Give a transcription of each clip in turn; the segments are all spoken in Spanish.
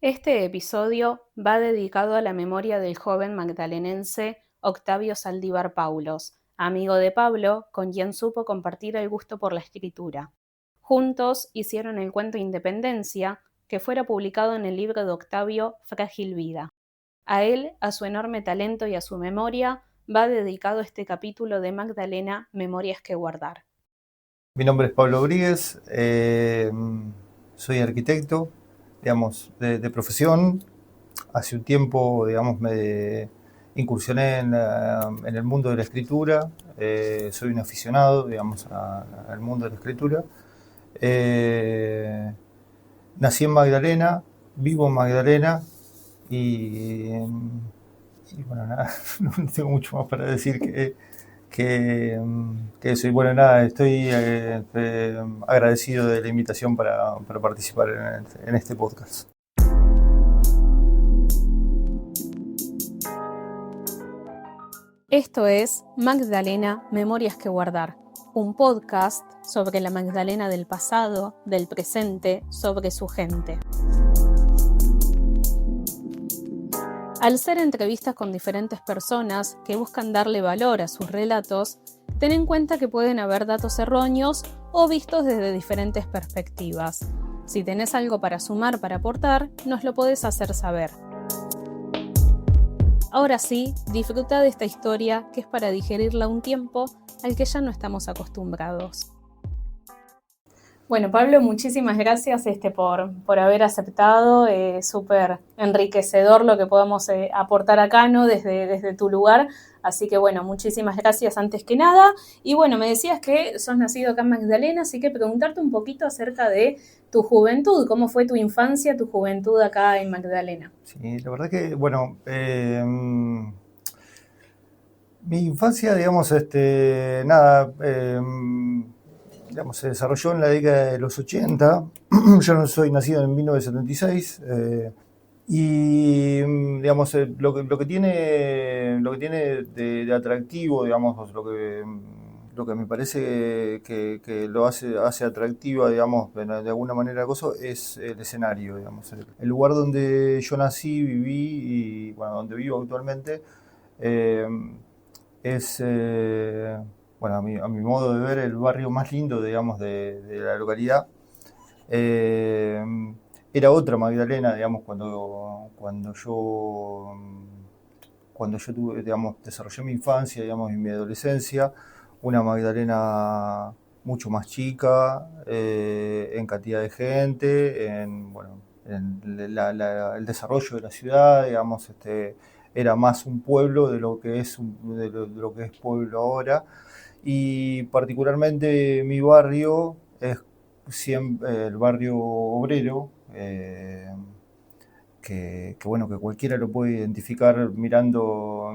Este episodio va dedicado a la memoria del joven magdalenense Octavio Saldívar Paulos, amigo de Pablo, con quien supo compartir el gusto por la escritura. Juntos hicieron el cuento Independencia, que fuera publicado en el libro de Octavio Frágil Vida. A él, a su enorme talento y a su memoria, va dedicado este capítulo de Magdalena, Memorias que guardar. Mi nombre es Pablo Bríguez, soy arquitecto, digamos, de profesión. Hace un tiempo, digamos, me incursioné en el mundo de la escritura. Soy un aficionado, digamos, al mundo de la escritura. Nací en Magdalena, vivo en Magdalena y bueno, nada, no tengo mucho más para decir que eso. Y bueno, nada, estoy agradecido de la invitación para participar en este podcast. Esto es Magdalena, Memorias que guardar, un podcast sobre la Magdalena del pasado, del presente, sobre su gente. Al ser entrevistas con diferentes personas que buscan darle valor a sus relatos, ten en cuenta que pueden haber datos erróneos o vistos desde diferentes perspectivas. Si tenés algo para sumar, para aportar, nos lo podés hacer saber. Ahora sí, disfruta de esta historia que es para digerirla un tiempo al que ya no estamos acostumbrados. Bueno, Pablo, muchísimas gracias por haber aceptado. Súper enriquecedor lo que podamos aportar acá, ¿no? Desde tu lugar. Así que bueno, muchísimas gracias antes que nada. Y bueno, me decías que sos nacido acá en Magdalena, así que preguntarte un poquito acerca de tu juventud. ¿Cómo fue tu infancia, tu juventud acá en Magdalena? Sí, la verdad que, bueno, mi infancia, digamos, nada, digamos, se desarrolló en la década de los 80. Yo no soy nacido en 1976. Y digamos, lo que tiene de atractivo, digamos, lo que me parece que lo hace atractiva, digamos, de alguna manera es el escenario, digamos. El lugar donde yo nací, viví y, bueno, donde vivo actualmente, eh, es, bueno, a mi modo de ver, el barrio más lindo, digamos, de la localidad. Eh, Era otra Magdalena, digamos, cuando yo tuve, digamos, desarrollé mi infancia, digamos, y mi adolescencia. Una Magdalena mucho más chica, en cantidad de gente, bueno, en el desarrollo de la ciudad, digamos, era más un pueblo de lo que es pueblo ahora. Y particularmente mi barrio es siempre el barrio obrero, bueno, que cualquiera lo puede identificar mirando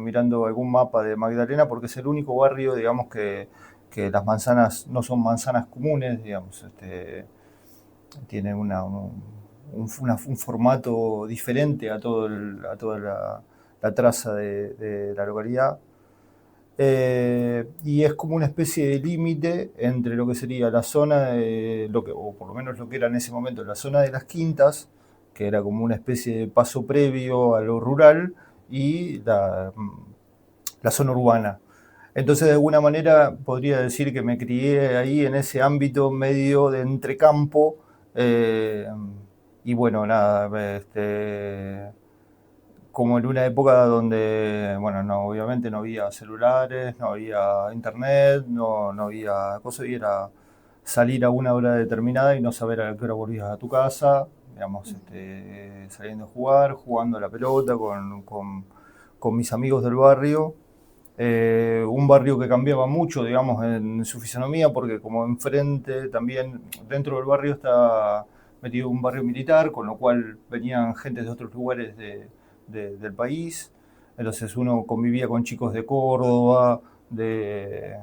algún mapa de Magdalena, porque es el único barrio, digamos, que las manzanas no son manzanas comunes, digamos. Tiene un formato diferente a toda la traza de la localidad. Y es como una especie de límite entre lo que sería la zona o por lo menos lo que era en ese momento la zona de las quintas, que era como una especie de paso previo a lo rural, y la zona urbana. Entonces, de alguna manera, podría decir que me crié ahí en ese ámbito medio de entrecampo. eh, y bueno, nada, como en una época donde, bueno, no, obviamente no había celulares, no había internet, no había cosas, y era salir a una hora determinada y no saber a qué hora volvías a tu casa, digamos, saliendo a jugar, jugando a la pelota con mis amigos del barrio. Un barrio que cambiaba mucho, digamos, en su fisonomía, porque como enfrente también, dentro del barrio está metido un barrio militar, con lo cual venían gente de otros lugares del país. Entonces uno convivía con chicos de Córdoba, de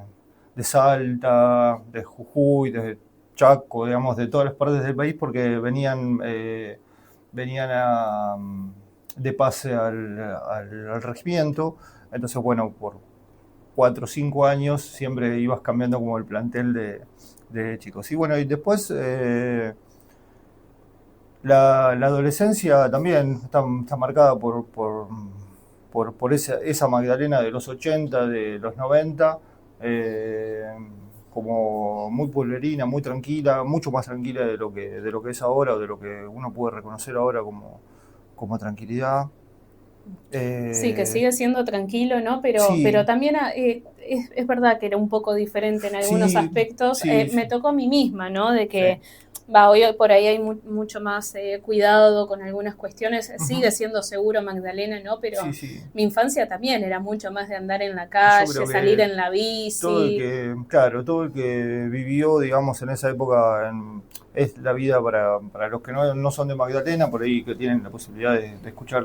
Salta, de Jujuy, de Chaco, digamos, de todas las partes del país, porque venían de pase al regimiento. Entonces, bueno, por 4 o 5 años siempre ibas cambiando como el plantel de chicos. Y bueno, y después, La adolescencia también está marcada por esa Magdalena de los 80, de los 90, eh, como muy pueblerina, muy tranquila, mucho más tranquila de lo que es ahora, o de lo que uno puede reconocer ahora como tranquilidad. Sí, que Eh, sigue siendo tranquilo, ¿no? Pero sí, también es verdad que era un poco diferente en algunos sí, aspectos. sí, Me sí, tocó a mí misma, ¿no? De sí. que hoy por ahí hay mucho más cuidado con algunas cuestiones. Ujú. Sigue siendo seguro Magdalena, ¿no? Sí, Pero sí. mi infancia también era mucho más de andar en la Yo calle, creo salir que en la todo el bici. que, claro, todo el que vivió, digamos, en esa época es la vida para los que no son de Magdalena, por ahí que tienen la posibilidad de escuchar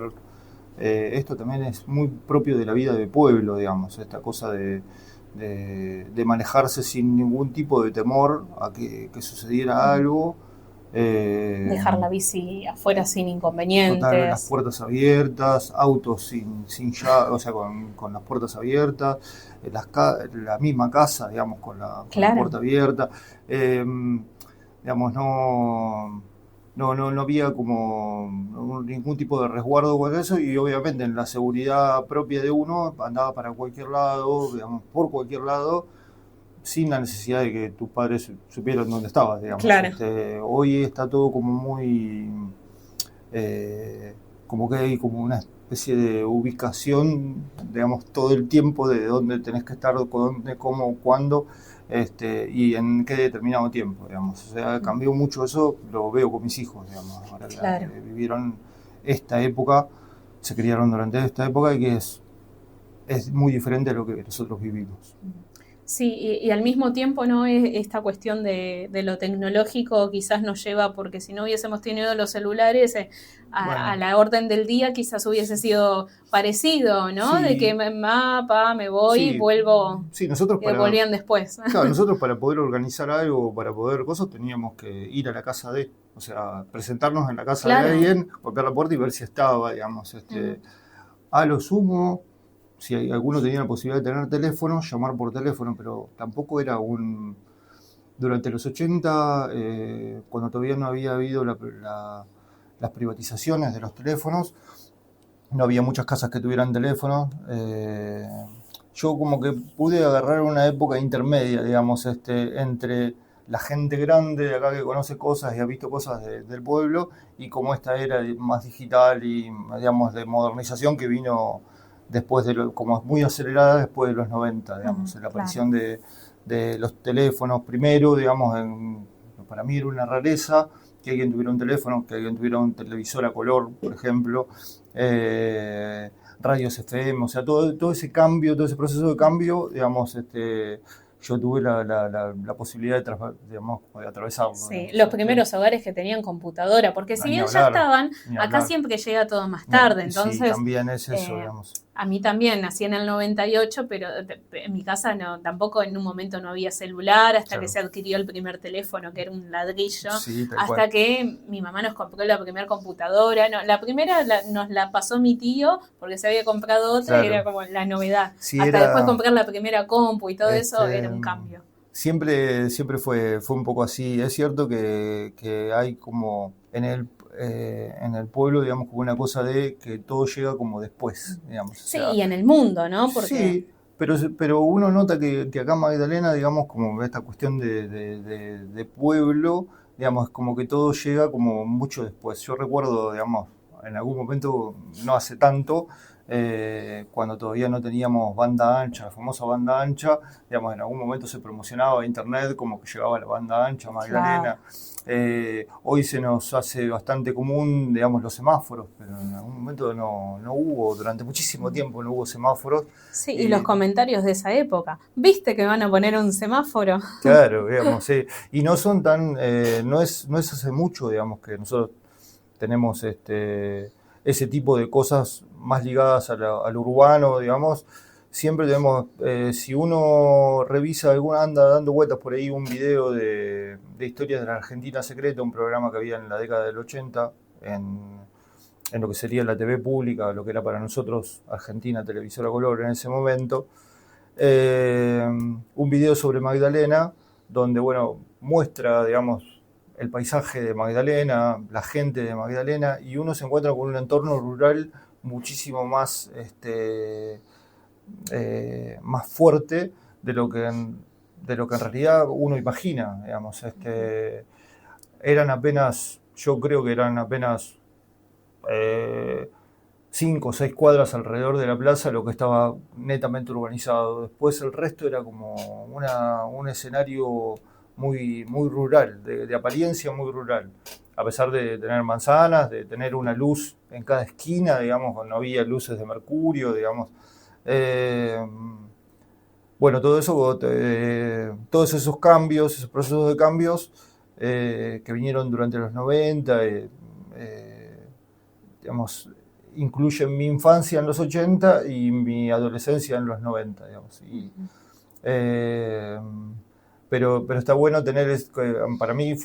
esto también es muy propio de la vida de pueblo, digamos, esta cosa de manejarse sin ningún tipo de temor a que sucediera Ujú. algo. eh, Dejar la bici afuera sin Total, las inconvenientes. puertas abiertas, autos sin llave, o sea, con las puertas abiertas, la misma casa, digamos, con la Claro, puerta abierta. Eh, digamos, no había como ningún tipo de resguardo con eso, y obviamente en la seguridad propia de uno andaba para cualquier lado, digamos, por cualquier lado, sin la necesidad de que tus padres supieran dónde estabas, digamos. claro. Hoy está todo como muy eh, como que hay como una especie de ubicación, digamos, todo el tiempo de dónde tenés que estar, dónde, cómo, cuándo, y en qué determinado tiempo, digamos. O sea, cambió mucho eso, lo veo con mis hijos, digamos, ahora Claro. que vivieron esta época, se criaron durante esta época y que es muy diferente a lo que nosotros vivimos. Sí, y al mismo tiempo, ¿no? Esta cuestión de lo tecnológico quizás nos lleva, porque si no hubiésemos tenido los celulares, a Bueno, la orden del día quizás hubiese sido parecido, ¿no? De que sí, mapa, me voy, sí, vuelvo, sí, nosotros para, volvían después. claro, nosotros para poder organizar algo, para poder cosas, teníamos que ir a la casa o sea, presentarnos en la casa de Claro. alguien, golpear la puerta y ver si estaba, digamos. Mm. A lo sumo, si alguno tenía la posibilidad de tener teléfono, llamar por teléfono, pero tampoco era un... Durante los 80, cuando todavía no había habido las privatizaciones de los teléfonos, no había muchas casas que tuvieran teléfono. Yo como que pude agarrar una época intermedia, digamos, entre la gente grande de acá que conoce cosas y ha visto cosas del pueblo, y como esta era más digital y, digamos, de modernización que vino después como muy acelerada después de los 90, digamos, Mm, la claro. aparición de los teléfonos primero, digamos, para mí era una rareza que alguien tuviera un teléfono, que alguien tuviera un televisor a color, por ejemplo, radios FM, o sea, todo ese cambio, todo ese proceso de cambio, digamos, yo tuve la posibilidad digamos, de atravesarlo, Sí, digamos, los primeros hogares que tenían computadora, porque si ni bien ya hablar, estaban, ni acá hablar, siempre llega todo más tarde, sí, entonces también es eso, eh, digamos, a mí también nací en el 98, pero en mi casa no, tampoco en un momento no había celular, hasta que claro, se adquirió el primer teléfono, que era un ladrillo, sí, tal cual. hasta que mi mamá nos compró la primera computadora. No, la primera nos la pasó mi tío, porque se había comprado otra y era Claro, como la novedad. sí Hasta después era, comprar la primera compu y todo eso era este, un cambio. siempre fue un poco así. Es cierto que hay como en el pueblo, digamos, como una cosa de que todo llega como después, digamos. O Sí, sea, y en el mundo, ¿no? Porque sí, pero uno nota que acá en Magdalena, digamos, como esta cuestión de pueblo, digamos, como que todo llega como mucho después. Yo recuerdo, digamos, en algún momento, no hace tanto, cuando todavía no teníamos banda ancha, la famosa banda ancha, digamos, en algún momento se promocionaba internet como que llegaba la banda ancha a claro. Magdalena. Hoy se nos hace bastante común, digamos, los semáforos, pero en algún momento no hubo, durante muchísimo tiempo no hubo semáforos. Sí, y los Y comentarios de esa época. ¿Viste que van a poner un semáforo? claro, digamos, y no son no es hace mucho, digamos, que nosotros tenemos ese tipo de cosas más ligadas al urbano, digamos. Siempre tenemos, si uno revisa anda dando vueltas por ahí un video de historias de la Argentina secreta, un programa que había en la década del 80 en lo que sería la TV pública, lo que era para nosotros Argentina Televisora Color en ese momento, un video sobre Magdalena, donde, bueno, muestra, digamos, el paisaje de Magdalena, la gente de Magdalena, y uno se encuentra con un entorno rural muchísimo más, más fuerte de lo que en realidad uno imagina, digamos. Eran apenas, yo creo que eran apenas 5 o 6 cuadras alrededor de la plaza lo que estaba netamente urbanizado. Después el resto era como un escenario muy rural, de apariencia muy rural. A pesar de tener manzanas, de tener una luz en cada esquina, digamos, no había luces de mercurio, digamos. Bueno, todos esos cambios, esos procesos de cambios que vinieron durante los 90, digamos, incluyen mi infancia en los 80 y mi adolescencia en los 90, digamos. Pero está bueno tener, para mí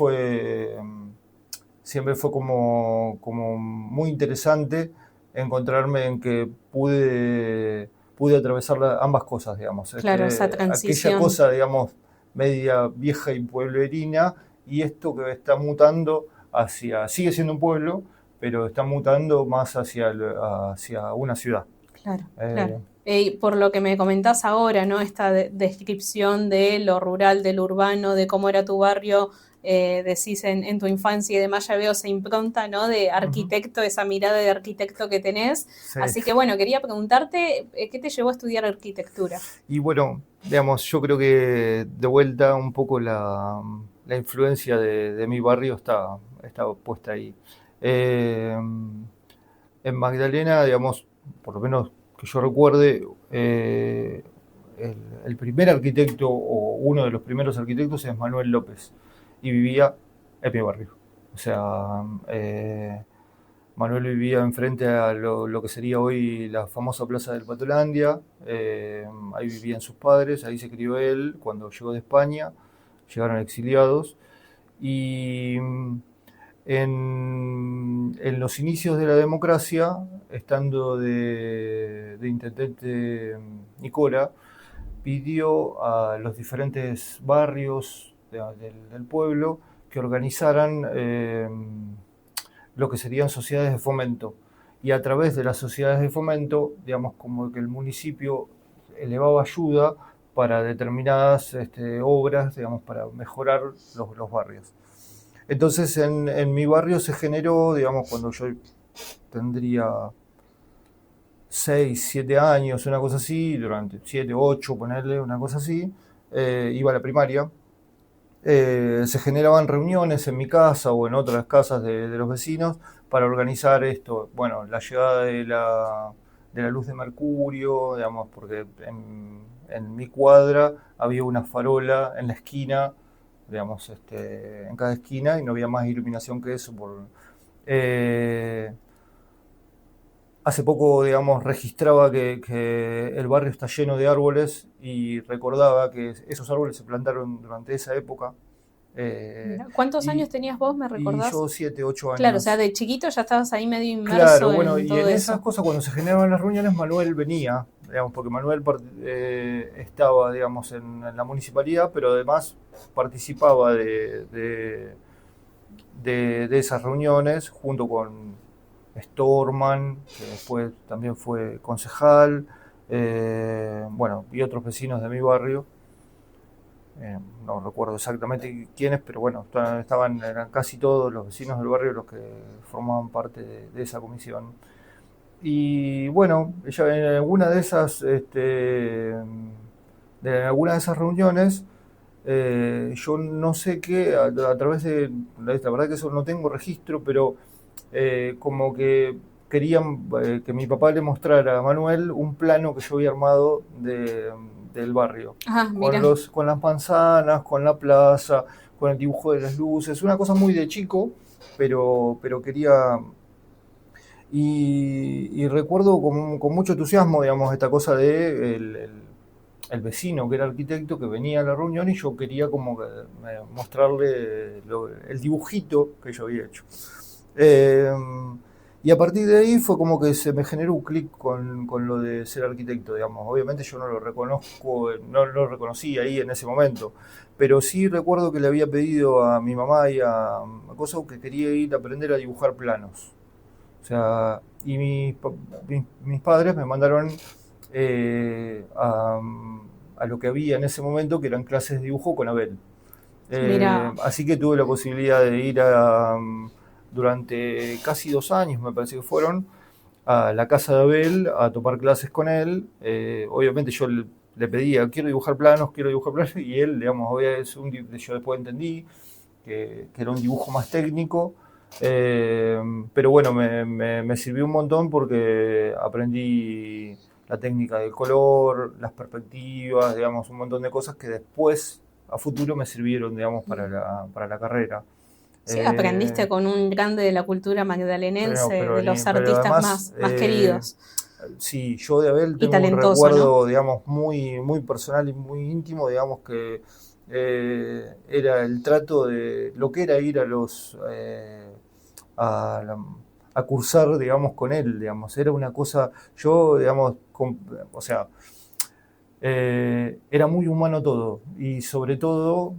siempre fue como muy interesante encontrarme en que pude atravesar ambas cosas, digamos. Claro, esa transición. Aquella cosa, digamos, media vieja y pueblerina, y esto que está mutando sigue siendo un pueblo, pero está mutando más hacia una ciudad. Claro, claro. Por lo que me comentás ahora, ¿no? Esta descripción de lo rural, del urbano, de cómo era tu barrio, decís en tu infancia y demás, ya veo esa impronta, ¿no? De arquitecto, esa mirada de arquitecto que tenés. Sí. Así que bueno, quería preguntarte, ¿qué te llevó a estudiar arquitectura? Y bueno, digamos, yo creo que de vuelta un poco la influencia de mi barrio está puesta ahí. En Magdalena, digamos, por lo menos que yo recuerde, el primer arquitecto o uno de los primeros arquitectos es Manuel López y vivía en mi barrio. O sea, Manuel vivía enfrente a lo que sería hoy la famosa Plaza del Patolandia. Ahí vivían sus padres, ahí se crió él cuando llegó de España, llegaron exiliados. Y en los inicios de la democracia, estando de intendente Nicola, pidió a los diferentes barrios del pueblo que organizaran lo que serían sociedades de fomento. Y a través de las sociedades de fomento, digamos, como que el municipio elevaba ayuda para determinadas obras, digamos, para mejorar los barrios. Entonces en mi barrio se generó, digamos, cuando yo tendría 6, 7 años, una cosa así, durante 7, 8, ponerle una cosa así, iba a la primaria, se generaban reuniones en mi casa o en otras casas de los vecinos para organizar esto, bueno, la llegada de la luz de mercurio, digamos, porque en mi cuadra había una farola en la esquina, digamos, en cada esquina, y no había más iluminación que eso. Hace poco, digamos, registraba que el barrio está lleno de árboles y recordaba que esos árboles se plantaron durante esa época. ¿Cuántos años tenías vos, me recordás? Y yo 7, 8 años. Claro, o sea, de chiquito ya estabas ahí medio inmerso. Claro, bueno, en y todo en eso. esas cosas, cuando se generaban las reuniones, Manuel venía, digamos, porque Manuel estaba, digamos, en la municipalidad, pero además participaba de esas reuniones junto con Storman, que después también fue concejal, bueno, y otros vecinos de mi barrio. No recuerdo exactamente quiénes, pero bueno, eran casi todos los vecinos del barrio los que formaban parte de esa comisión. Y bueno, ella en alguna de esas, reuniones, yo no sé qué, a través de, la verdad que eso no tengo registro, pero como que querían que mi papá le mostrara a Manuel un plano que yo había armado del barrio. Con las manzanas, con la plaza, con el dibujo de las luces, una cosa muy de chico, pero quería. Y recuerdo con mucho entusiasmo, digamos, esta cosa de el vecino que era arquitecto que venía a la reunión y yo quería como que mostrarle el dibujito que yo había hecho. Y a partir de ahí fue como que se me generó un clic con lo de ser arquitecto, digamos. Obviamente yo no lo reconozco, no lo reconocí ahí en ese momento, pero sí recuerdo que le había pedido a mi mamá y a Coso que quería ir a aprender a dibujar planos. O sea, y mis padres me mandaron eh, a, a lo que había en ese momento, que eran clases de dibujo con Abel. Mira, Así que tuve la posibilidad de ir durante casi 2 años, me parece que fueron, a la casa de Abel a tomar clases con él. Obviamente yo le pedía, quiero dibujar planos, y él, digamos, yo después entendí que era un dibujo más técnico, pero bueno, me sirvió un montón porque aprendí la técnica del color, las perspectivas, digamos, un montón de cosas que después, a futuro, me sirvieron, digamos, para la carrera. sí, Eh, aprendiste con un grande de la cultura magdalenense, de los pero artistas además, más queridos sí, yo de Abel y tengo un talentoso, ¿no? recuerdo, digamos, muy personal y muy íntimo, digamos, que era el trato de lo que era ir a, la- a cursar, digamos, con él, digamos. Era una cosa, yo, digamos, o sea, era muy humano todo y sobre todo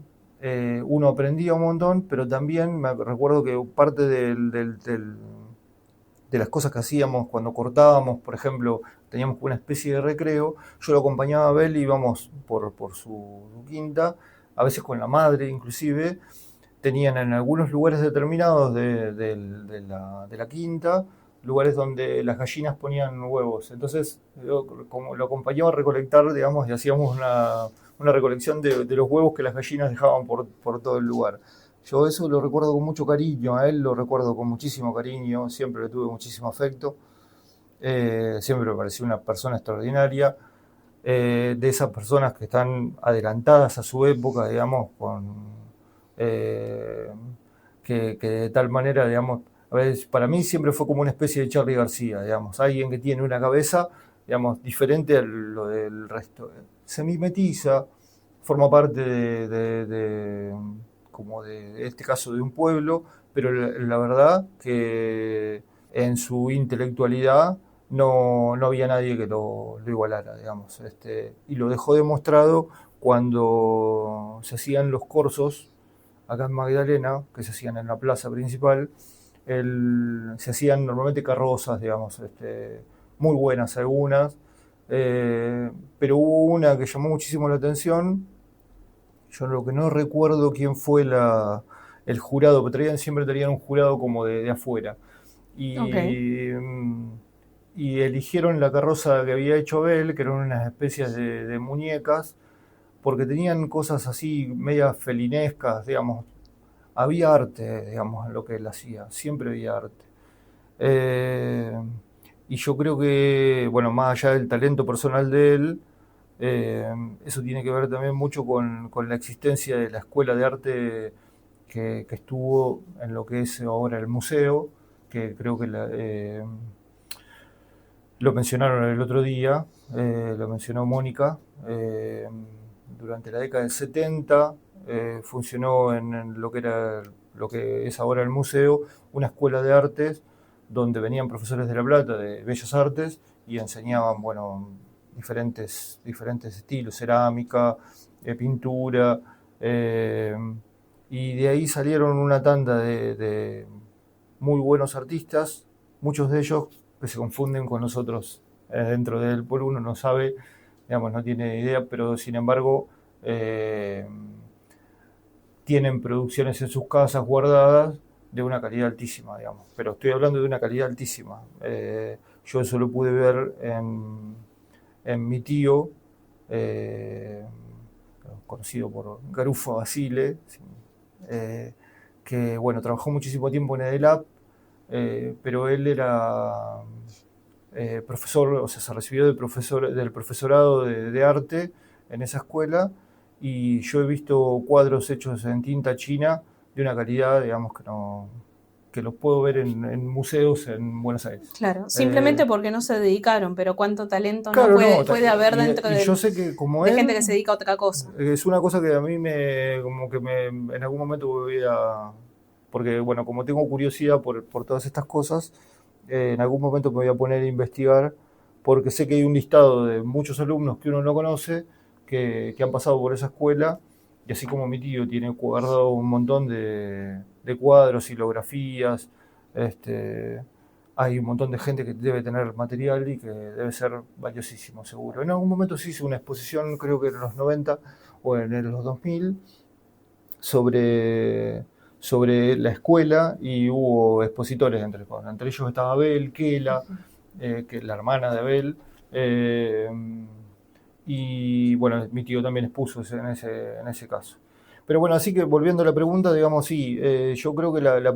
uno aprendía un montón, pero también me recuerdo que parte de las cosas que hacíamos cuando cortábamos, por ejemplo, teníamos una especie de recreo, yo lo acompañaba a Bel, íbamos por su quinta, a veces con la madre inclusive, tenían en algunos lugares determinados de la quinta, lugares donde las gallinas ponían huevos. Entonces, yo como lo acompañaba a recolectar, digamos, y hacíamos una recolección de los huevos que las gallinas dejaban por todo el lugar. Yo eso lo recuerdo con mucho cariño, a él lo recuerdo con muchísimo cariño, siempre le tuve muchísimo afecto, siempre me pareció una persona extraordinaria, de esas personas que están adelantadas a su época, digamos, eh, que de tal manera, digamos, a veces, para mí siempre fue como una especie de Charly García, digamos, alguien que tiene una cabeza, digamos, diferente a lo del resto. Se mimetiza, forma parte como de este caso, de un pueblo, pero la verdad que en su intelectualidad no había nadie que lo igualara, digamos. Y lo dejó demostrado cuando se hacían los corsos acá en Magdalena, que se hacían en la plaza principal. Se hacían normalmente carrozas, digamos, muy buenas algunas, pero hubo una que llamó muchísimo la atención. Yo lo que no recuerdo quién fue el jurado, pero siempre traían un jurado como de afuera. Ok. Y eligieron la carroza que había hecho Abel, que eran unas especies de muñecas, porque tenían cosas así medias felinescas, digamos. Había arte, digamos, en lo que él hacía, siempre había arte. Eh, y yo creo que, bueno, más allá del talento personal de él, eh, eso tiene que ver también mucho con la existencia de la escuela de arte que estuvo en lo que es ahora el museo, que creo que lo mencionaron el otro día, lo mencionó Mónica, eh, durante la década del 70 funcionó en lo que es ahora el museo, una escuela de artes donde venían profesores de La Plata, de Bellas Artes, y enseñaban, bueno, diferentes estilos, cerámica, pintura, eh, y de ahí salieron una tanda de muy buenos artistas, muchos de ellos que se confunden con nosotros dentro del pueblo, uno no sabe, digamos, no tiene idea, pero sin embargo eh, tienen producciones en sus casas guardadas de una calidad altísima, digamos. Pero estoy hablando de una calidad altísima. Yo eso lo pude ver en mi tío, eh, conocido por Garufo Basile, eh, que bueno, trabajó muchísimo tiempo en EDELAB, pero él era profesor, o sea, se recibió del profesorado de arte en esa escuela, y yo he visto cuadros hechos en tinta china de una calidad, digamos, que los puedo ver en museos en Buenos Aires. Claro, Eh, simplemente porque no se dedicaron, pero cuánto talento no claro, no, puede haber dentro y yo sé que como de gente él, que se dedica a otra cosa. es una cosa que a mí como que en algún momento voy a, porque bueno, como tengo curiosidad por todas estas cosas, en algún momento me voy a poner a investigar, porque sé que hay un listado de muchos alumnos que uno no conoce, que han pasado por esa escuela, y así como mi tío tiene guardado un montón de cuadros, silografías, hay un montón de gente que debe tener material y que debe ser valiosísimo, seguro. En algún momento se hizo una exposición, creo que en los 90 o en los 2000, sobre la escuela, y hubo expositores entre ellos estaba Abel, Kela, que es la hermana de Abel, y bueno, mi tío también expuso en ese caso. Pero bueno, así que volviendo a la pregunta, digamos, sí, yo creo que la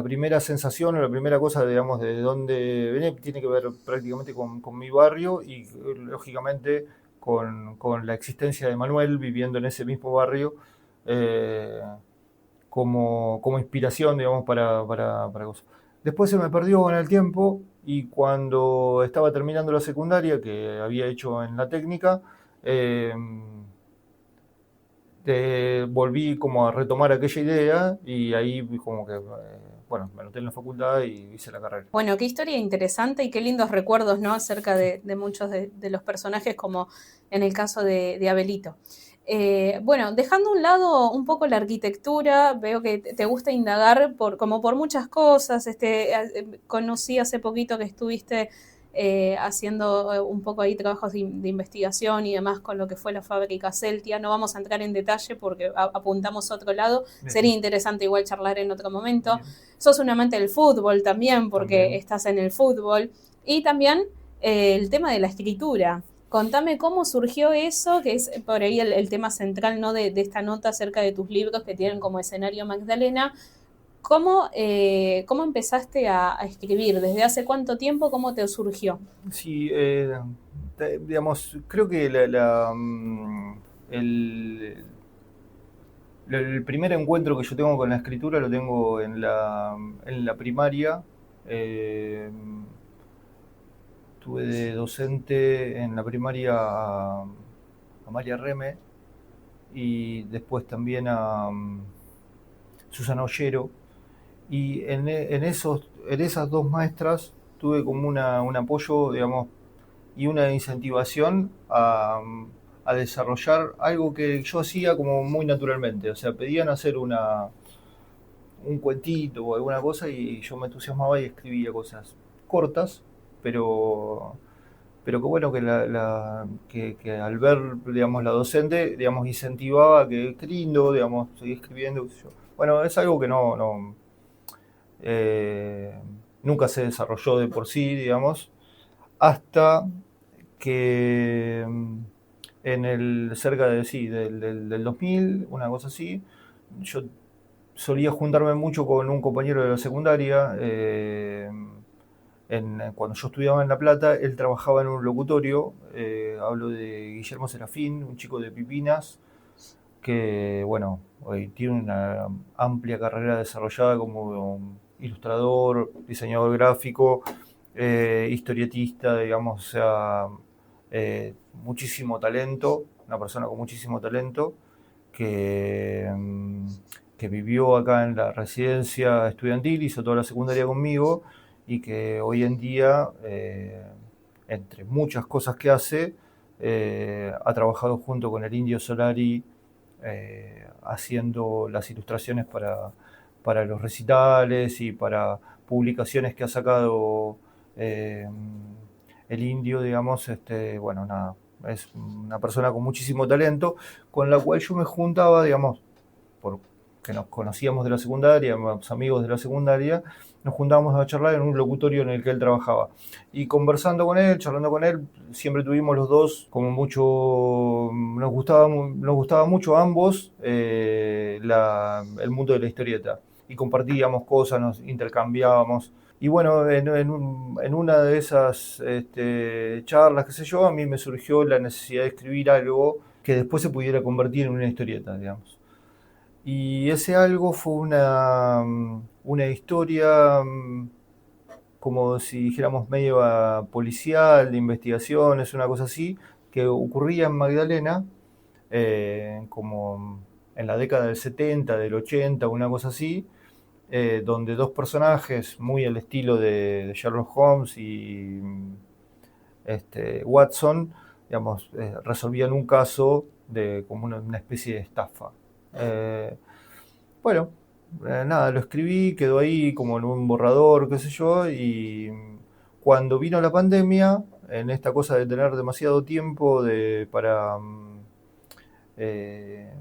primera sensación o la primera cosa, digamos, de dónde venía, tiene que ver prácticamente con mi barrio y lógicamente con la existencia de Manuel viviendo en ese mismo barrio, eh, como inspiración, digamos, para cosas. Después se me perdió en el tiempo, y cuando estaba terminando la secundaria, que había hecho en la técnica, eh, volví como a retomar aquella idea, y ahí como que, bueno, me anoté en la facultad y hice la carrera. Bueno, qué historia interesante y qué lindos recuerdos, ¿no? Acerca de muchos de los personajes, como en el caso de Abelito. Bueno, dejando a un lado un poco la arquitectura, veo que te gusta indagar como por muchas cosas. Conocí hace poquito que estuviste haciendo un poco ahí trabajos de investigación y demás con lo que fue la fábrica Celtia. No vamos a entrar en detalle porque apuntamos a otro lado. Bien. Sería interesante igual charlar en otro momento. Bien. Sos un amante del fútbol también, porque También. estás en el fútbol. Y también el tema de la escritura. Contame cómo surgió eso, que es por ahí el tema central, ¿no? de esta nota acerca de tus libros que tienen como escenario Magdalena. ¿Cómo empezaste a escribir? ¿Desde hace cuánto tiempo? ¿Cómo te surgió? Sí, digamos, creo que el, el primer encuentro que yo tengo con la escritura lo tengo en la primaria. Eh, Tuve de docente en la primaria a María Reme, y después también a Susana Ollero. Y en esas dos maestras tuve como un apoyo, digamos, y una incentivación a desarrollar algo que yo hacía como muy naturalmente. O sea, pedían hacer un cuentito o alguna cosa, y yo me entusiasmaba y escribía cosas cortas, pero, pero que bueno, que al ver, digamos, la docente, digamos, incentivaba que qué lindo, digamos, seguir escribiendo, qué sé yo. Bueno, es algo que eh, nunca se desarrolló de por sí, digamos, hasta que cerca de, sí, del 2000, una cosa así, yo solía juntarme mucho con un compañero de la secundaria. Cuando yo estudiaba en La Plata, él trabajaba en un locutorio. Hablo de Guillermo Serafín, un chico de Pipinas, que, bueno, hoy tiene una amplia carrera desarrollada como ilustrador, diseñador gráfico, historietista, digamos, o sea, muchísimo talento, una persona con muchísimo talento, que, que vivió acá en la residencia estudiantil, hizo toda la secundaria conmigo, y que hoy en día, entre muchas cosas que hace, ha trabajado junto con el Indio Solari, haciendo las ilustraciones para los recitales y para publicaciones que ha sacado eh, el Indio, digamos. Bueno, nada, es una persona con muchísimo talento, con la cual yo me juntaba, digamos, porque nos conocíamos de la secundaria, éramos amigos de la secundaria, nos juntábamos a charlar en un locutorio en el que él trabajaba. Y conversando con él, charlando con él, siempre tuvimos los dos como mucho, nos gustaba mucho a ambos el mundo de la historieta. Y compartíamos cosas, nos intercambiábamos. Y bueno, en una de esas charlas, qué sé yo, a mí me surgió la necesidad de escribir algo que después se pudiera convertir en una historieta, digamos. Y ese algo fue una historia, como si dijéramos medio policial, de investigaciones, una cosa así, que ocurría en Magdalena, como en la década del 70, del 80, una cosa así, donde dos personajes muy al estilo de Sherlock Holmes y Watson, digamos, resolvían un caso de como una especie de estafa. Bueno, nada, lo escribí, quedó ahí como en un borrador, qué sé yo, y cuando vino la pandemia, en esta cosa de tener demasiado tiempo para... eh,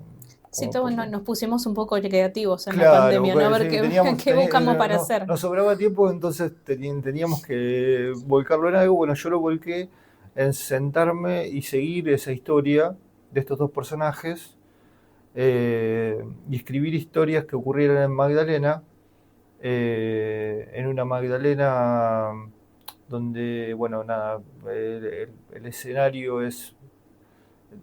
Sí, como, todos nos pusimos un poco creativos en la claro, pandemia, ¿no? A ver sí, qué buscamos para no, hacer. nos sobraba tiempo, entonces teníamos que volcarlo en algo. Bueno, yo lo volqué en sentarme y seguir esa historia de estos dos personajes y escribir historias que ocurrieran en Magdalena, en una Magdalena donde, bueno, nada, el escenario es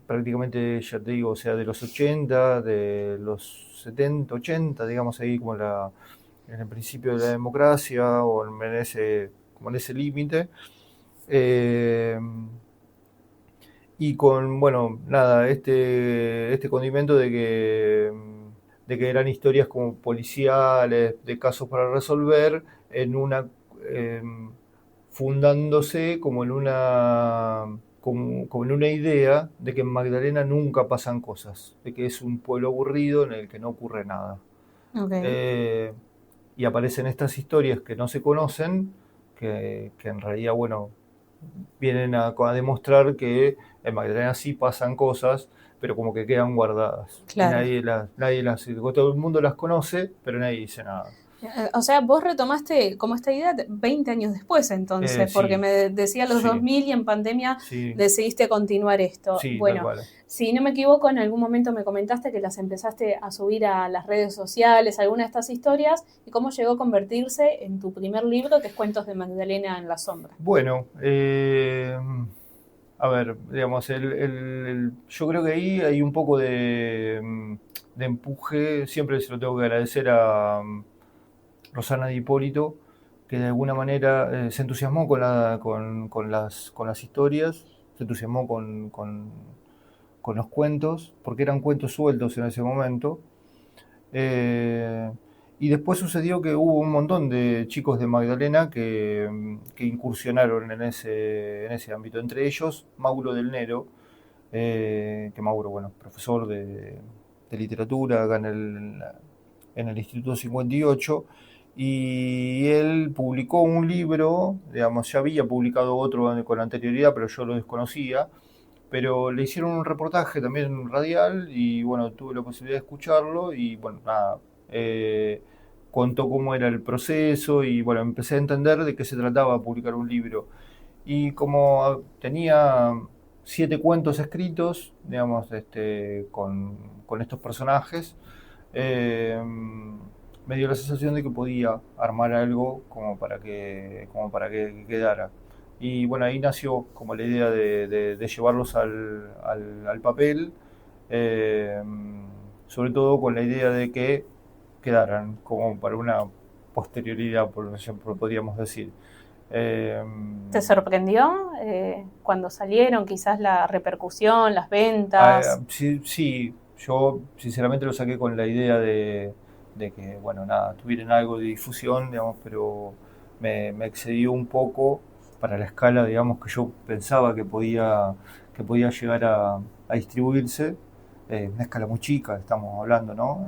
prácticamente, ya te digo, o sea, de los 80, de los 70, 80, digamos ahí como en el principio de la democracia o como en ese límite. Eh, y con, bueno, nada, este condimento de que eran historias como policiales, de casos para resolver, en una, eh, fundándose como en una idea de que en Magdalena nunca pasan cosas, de que es un pueblo aburrido en el que no ocurre nada. Ok. Eh, y aparecen estas historias que no se conocen, que en realidad, bueno, vienen a demostrar que en Magdalena sí pasan cosas, pero como que quedan guardadas. Y Claro. nadie las, todo el mundo las conoce, pero nadie dice nada. O sea, vos retomaste como esta idea 20 años después entonces, porque Sí, me decía los sí, 2000 y en pandemia sí, decidiste continuar esto. sí, tal Bueno, cual. si no me equivoco, en algún momento me comentaste que las empezaste a subir a las redes sociales, alguna de estas historias, y cómo llegó a convertirse en tu primer libro, que es Cuentos de Magdalena en la sombra. Bueno, a ver, digamos, yo creo que ahí hay un poco de empuje, siempre se lo tengo que agradecer a Rosana Di Hipólito, que de alguna manera se entusiasmó con las historias, se entusiasmó con los cuentos, porque eran cuentos sueltos en ese momento. Eh, y después sucedió que hubo un montón de chicos de Magdalena que incursionaron en ese ámbito, entre ellos Mauro del Nero, que Mauro, bueno, profesor de literatura acá en el Instituto 58, y él publicó un libro, digamos, ya había publicado otro con anterioridad, pero yo lo desconocía, pero le hicieron un reportaje también radial y bueno, tuve la posibilidad de escucharlo y bueno, nada, contó cómo era el proceso y bueno, empecé a entender de qué se trataba publicar un libro. Y como tenía 7 cuentos escritos, digamos, con estos personajes, eh, me dio la sensación de que podía armar algo como para que quedara. Y bueno, ahí nació como la idea de llevarlos al papel, eh, sobre todo con la idea de que quedaran como para una posterioridad, por ejemplo, podríamos decir. Eh, ¿Te sorprendió cuando salieron quizás la repercusión, las ventas? sí, sí, yo sinceramente lo saqué con la idea de que, bueno, nada, tuvieran algo de difusión, digamos, pero me excedió un poco para la escala, digamos, que yo pensaba que podía llegar a distribuirse. Una escala muy chica, estamos hablando, ¿no?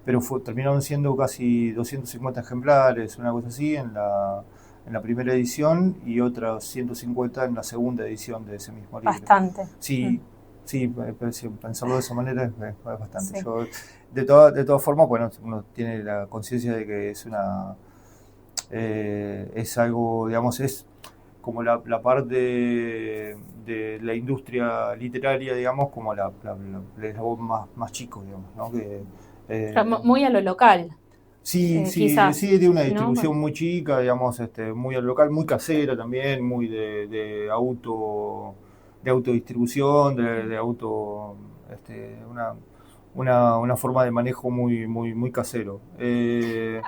Pero terminaron siendo casi 250 ejemplares, una cosa así, en la primera edición y otros 150 en la segunda edición de ese mismo libro. Bastante. Sí, sí, pensarlo de esa manera es bastante. Sí. Yo, de todas formas, bueno, uno tiene la conciencia de que es algo, digamos, es como la parte de la industria literaria, digamos, como el eslabón más chico, digamos, ¿no? Muy a lo local, Sí, sí, quizás, sí, de una ¿no? distribución muy chica, digamos, muy al local, muy casera también, muy de autodistribución, de auto, una forma de manejo muy casero.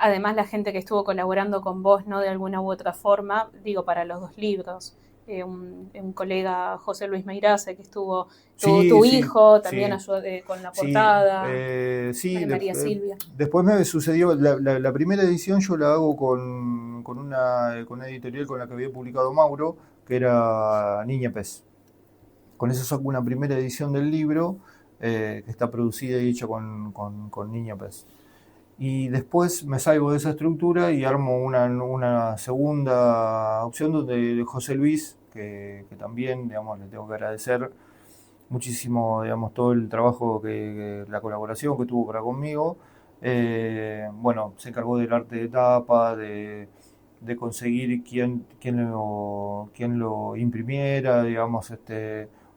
Además, la gente que estuvo colaborando con vos, ¿no? De alguna u otra forma, digo, para los dos libros. un colega, José Luis Meiraza, que estuvo, Sí, tu sí, hijo también sí, ayudó con la sí, portada, sí. María Silvia. Después me sucedió, la primera edición yo la hago con una editorial con la que había publicado Mauro, que era Niña Pez. Con eso saco una primera edición del libro, que está producida y hecha con Niña Pez. Y después me salgo de esa estructura y armo una segunda opción donde José Luis, que también, digamos, le tengo que agradecer muchísimo, digamos, todo el trabajo, la colaboración que tuvo para conmigo. Bueno, se encargó del arte de tapa, de conseguir quién lo imprimiera, digamos,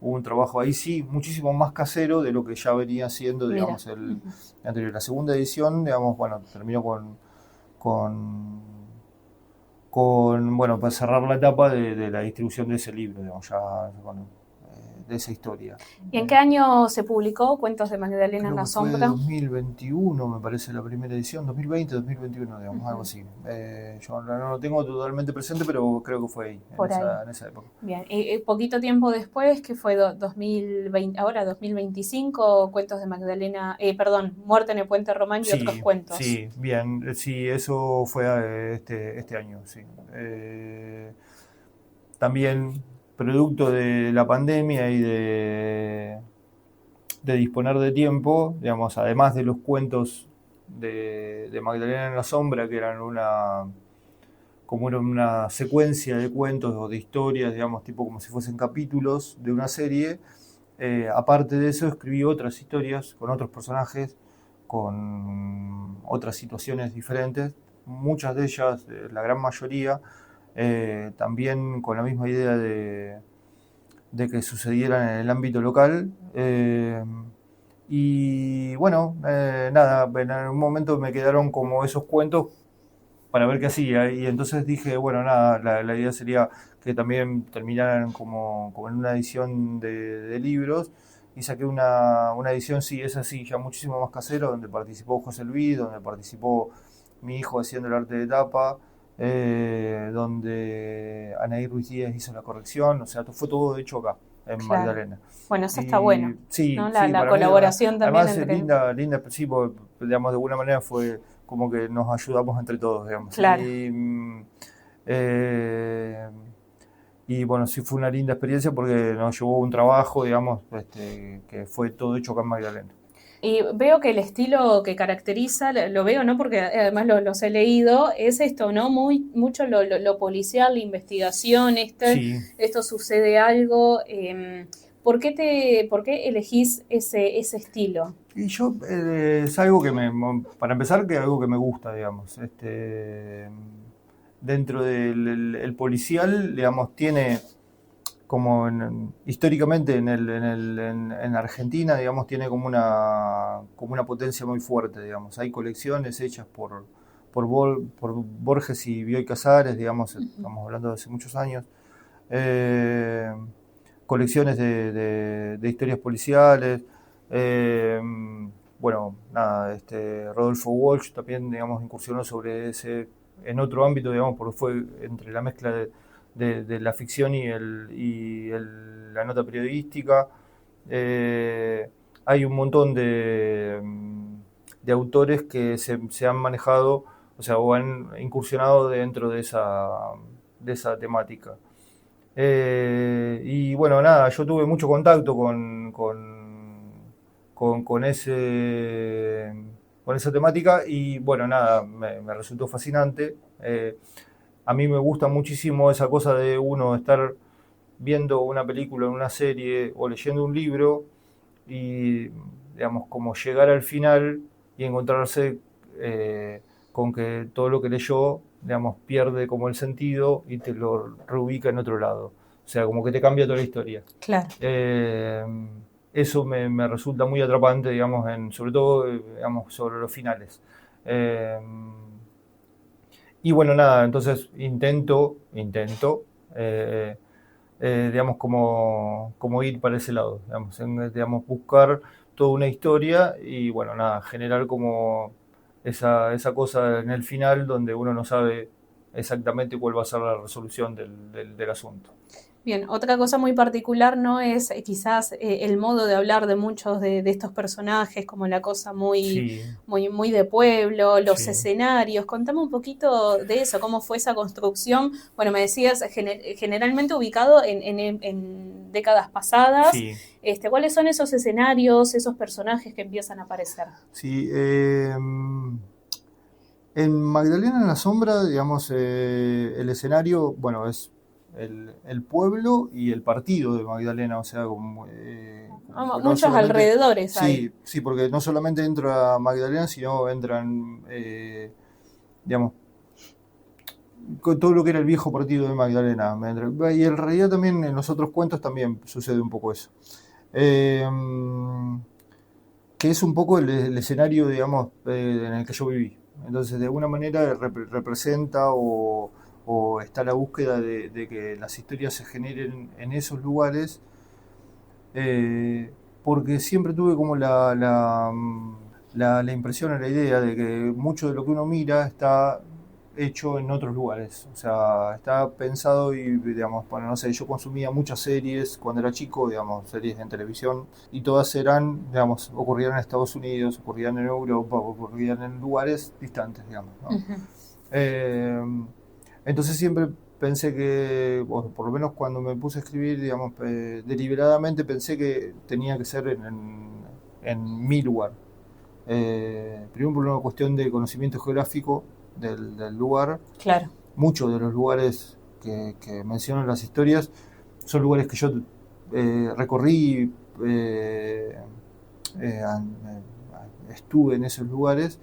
hubo un trabajo ahí sí muchísimo más casero de lo que ya venía haciendo, Mira. digamos, el anterior. La segunda edición, digamos, bueno, terminó con, bueno, para cerrar la etapa de la distribución de ese libro, digamos, ya, bueno, de esa historia. ¿Y en qué año se publicó Cuentos de Magdalena en Creo la que fue Sombra? 2021, me parece, la primera edición, 2020, 2021, digamos, algo así. Yo no lo tengo totalmente presente, pero creo que fue ahí, Por ahí. en esa época. Bien, y poquito tiempo después, que fue 2020, ahora 2025, Cuentos de Magdalena, perdón, Muerte en el Puente Román y otros Sí, cuentos. sí, bien, sí, eso fue este año, sí. También producto de la pandemia y de disponer de tiempo, digamos, además de los cuentos de Magdalena en la Sombra, que eran como era una secuencia de cuentos o de historias, digamos, tipo como si fuesen capítulos de una serie. Aparte de eso, escribí otras historias con otros personajes, con otras situaciones diferentes, muchas de ellas, la gran mayoría, también con la misma idea de que sucedieran en el ámbito local. Y bueno, nada, en algún momento me quedaron como esos cuentos para ver qué hacía. Y entonces dije, bueno, nada, la idea sería que también terminaran como en una edición de libros. Y saqué una edición, sí, es así, ya muchísimo más casero, donde participó José Luis, donde participó mi hijo haciendo el arte de tapa, donde Anaí Ruiz Díaz hizo la corrección, o sea, fue todo hecho acá, en Claro. Magdalena. Bueno, eso está Y bueno, sí, ¿no? sí, La para mí, colaboración también además entre... linda, sí, porque, digamos, de alguna manera fue como que nos ayudamos entre todos, digamos. Claro. Eh, y bueno, sí fue una linda experiencia porque nos llevó un trabajo, digamos, que fue todo hecho acá en Magdalena. Y veo que el estilo que caracteriza, lo veo, ¿no? Porque además los he leído, es esto, ¿no? Mucho lo policial, la investigación, Sí, esto sucede algo. ¿Por qué elegís ese estilo? y yo es algo para empezar, que es algo que me gusta, digamos. Dentro del el policial, digamos, tiene como históricamente en Argentina, digamos, tiene como una potencia muy fuerte, digamos. Hay colecciones hechas por Borges y Bioy Casares, digamos, estamos hablando de hace muchos años. Eh, Colecciones de historias policiales. eh, bueno, nada, Rodolfo Walsh también, digamos, incursionó sobre ese, en otro ámbito, digamos, porque fue entre la mezcla de la ficción la nota periodística. Hay un montón de autores que se han manejado, o sea, o han incursionado dentro de esa temática. Y bueno, nada, yo tuve mucho contacto con esa temática y bueno, nada, me resultó fascinante. A mí me gusta muchísimo esa cosa de uno estar viendo una película, una serie o leyendo un libro y, digamos, como llegar al final y encontrarse con que todo lo que leyó, digamos, pierde como el sentido y te lo reubica en otro lado. O sea, como que te cambia toda la historia. Claro. Eh, Eso me resulta muy atrapante, digamos, sobre todo, digamos, sobre los finales. Eh, y bueno, nada, entonces eh, digamos, como ir para ese lado, digamos, buscar toda una historia y, bueno, nada, generar como esa cosa en el final donde uno no sabe exactamente cuál va a ser la resolución del asunto. Bien, otra cosa muy particular, ¿no? Es quizás el modo de hablar de muchos de estos personajes, como la cosa Sí, muy de pueblo, los sí, escenarios. Contame un poquito de eso, cómo fue esa construcción. Bueno, me decías generalmente ubicado en décadas pasadas. sí. ¿Cuáles son esos escenarios, esos personajes que empiezan a aparecer? Sí, en Magdalena en la Sombra, digamos, el escenario, bueno, es el pueblo y el partido de Magdalena, o sea, como que no Muchos solamente, alrededores hay. sí, sí, porque no solamente entra Magdalena, sino entran, digamos, con todo lo que era el viejo partido de Magdalena. Y en realidad también en los otros cuentos también sucede un poco eso. Eh, que es un poco el escenario, digamos, en el que yo viví. Entonces, de alguna manera representa o está la búsqueda de que las historias se generen en esos lugares, eh, porque siempre tuve como la impresión o la idea de que mucho de lo que uno mira está hecho en otros lugares. O sea, está pensado y, digamos, bueno, no sé, yo consumía muchas series cuando era chico, digamos, series en televisión, y todas eran, digamos, ocurrían en Estados Unidos, ocurrían en Europa, ocurrían en lugares distantes, digamos, ¿no? Ujú. Eh, entonces siempre pensé que, o por lo menos cuando me puse a escribir, digamos, deliberadamente pensé que tenía que ser en mi lugar. Primero por una cuestión de conocimiento geográfico del lugar. Claro. Muchos de los lugares que mencionan las historias son lugares que yo recorrí, eh, estuve en esos lugares,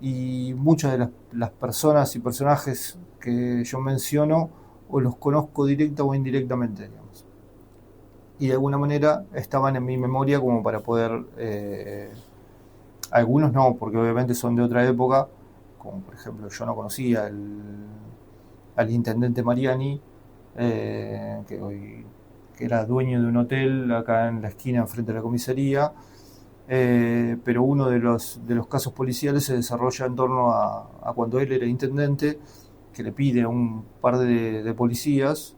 y muchas de las personas y personajes que yo menciono o los conozco directa o indirectamente, digamos. Y de alguna manera estaban en mi memoria como para poder... algunos no, porque obviamente son de otra época, como por ejemplo yo no conocía al intendente Mariani, que hoy que era dueño de un hotel acá en la esquina enfrente de la comisaría, pero uno de los casos policiales se desarrolla en torno a cuando él era intendente, que le pide a un par de policías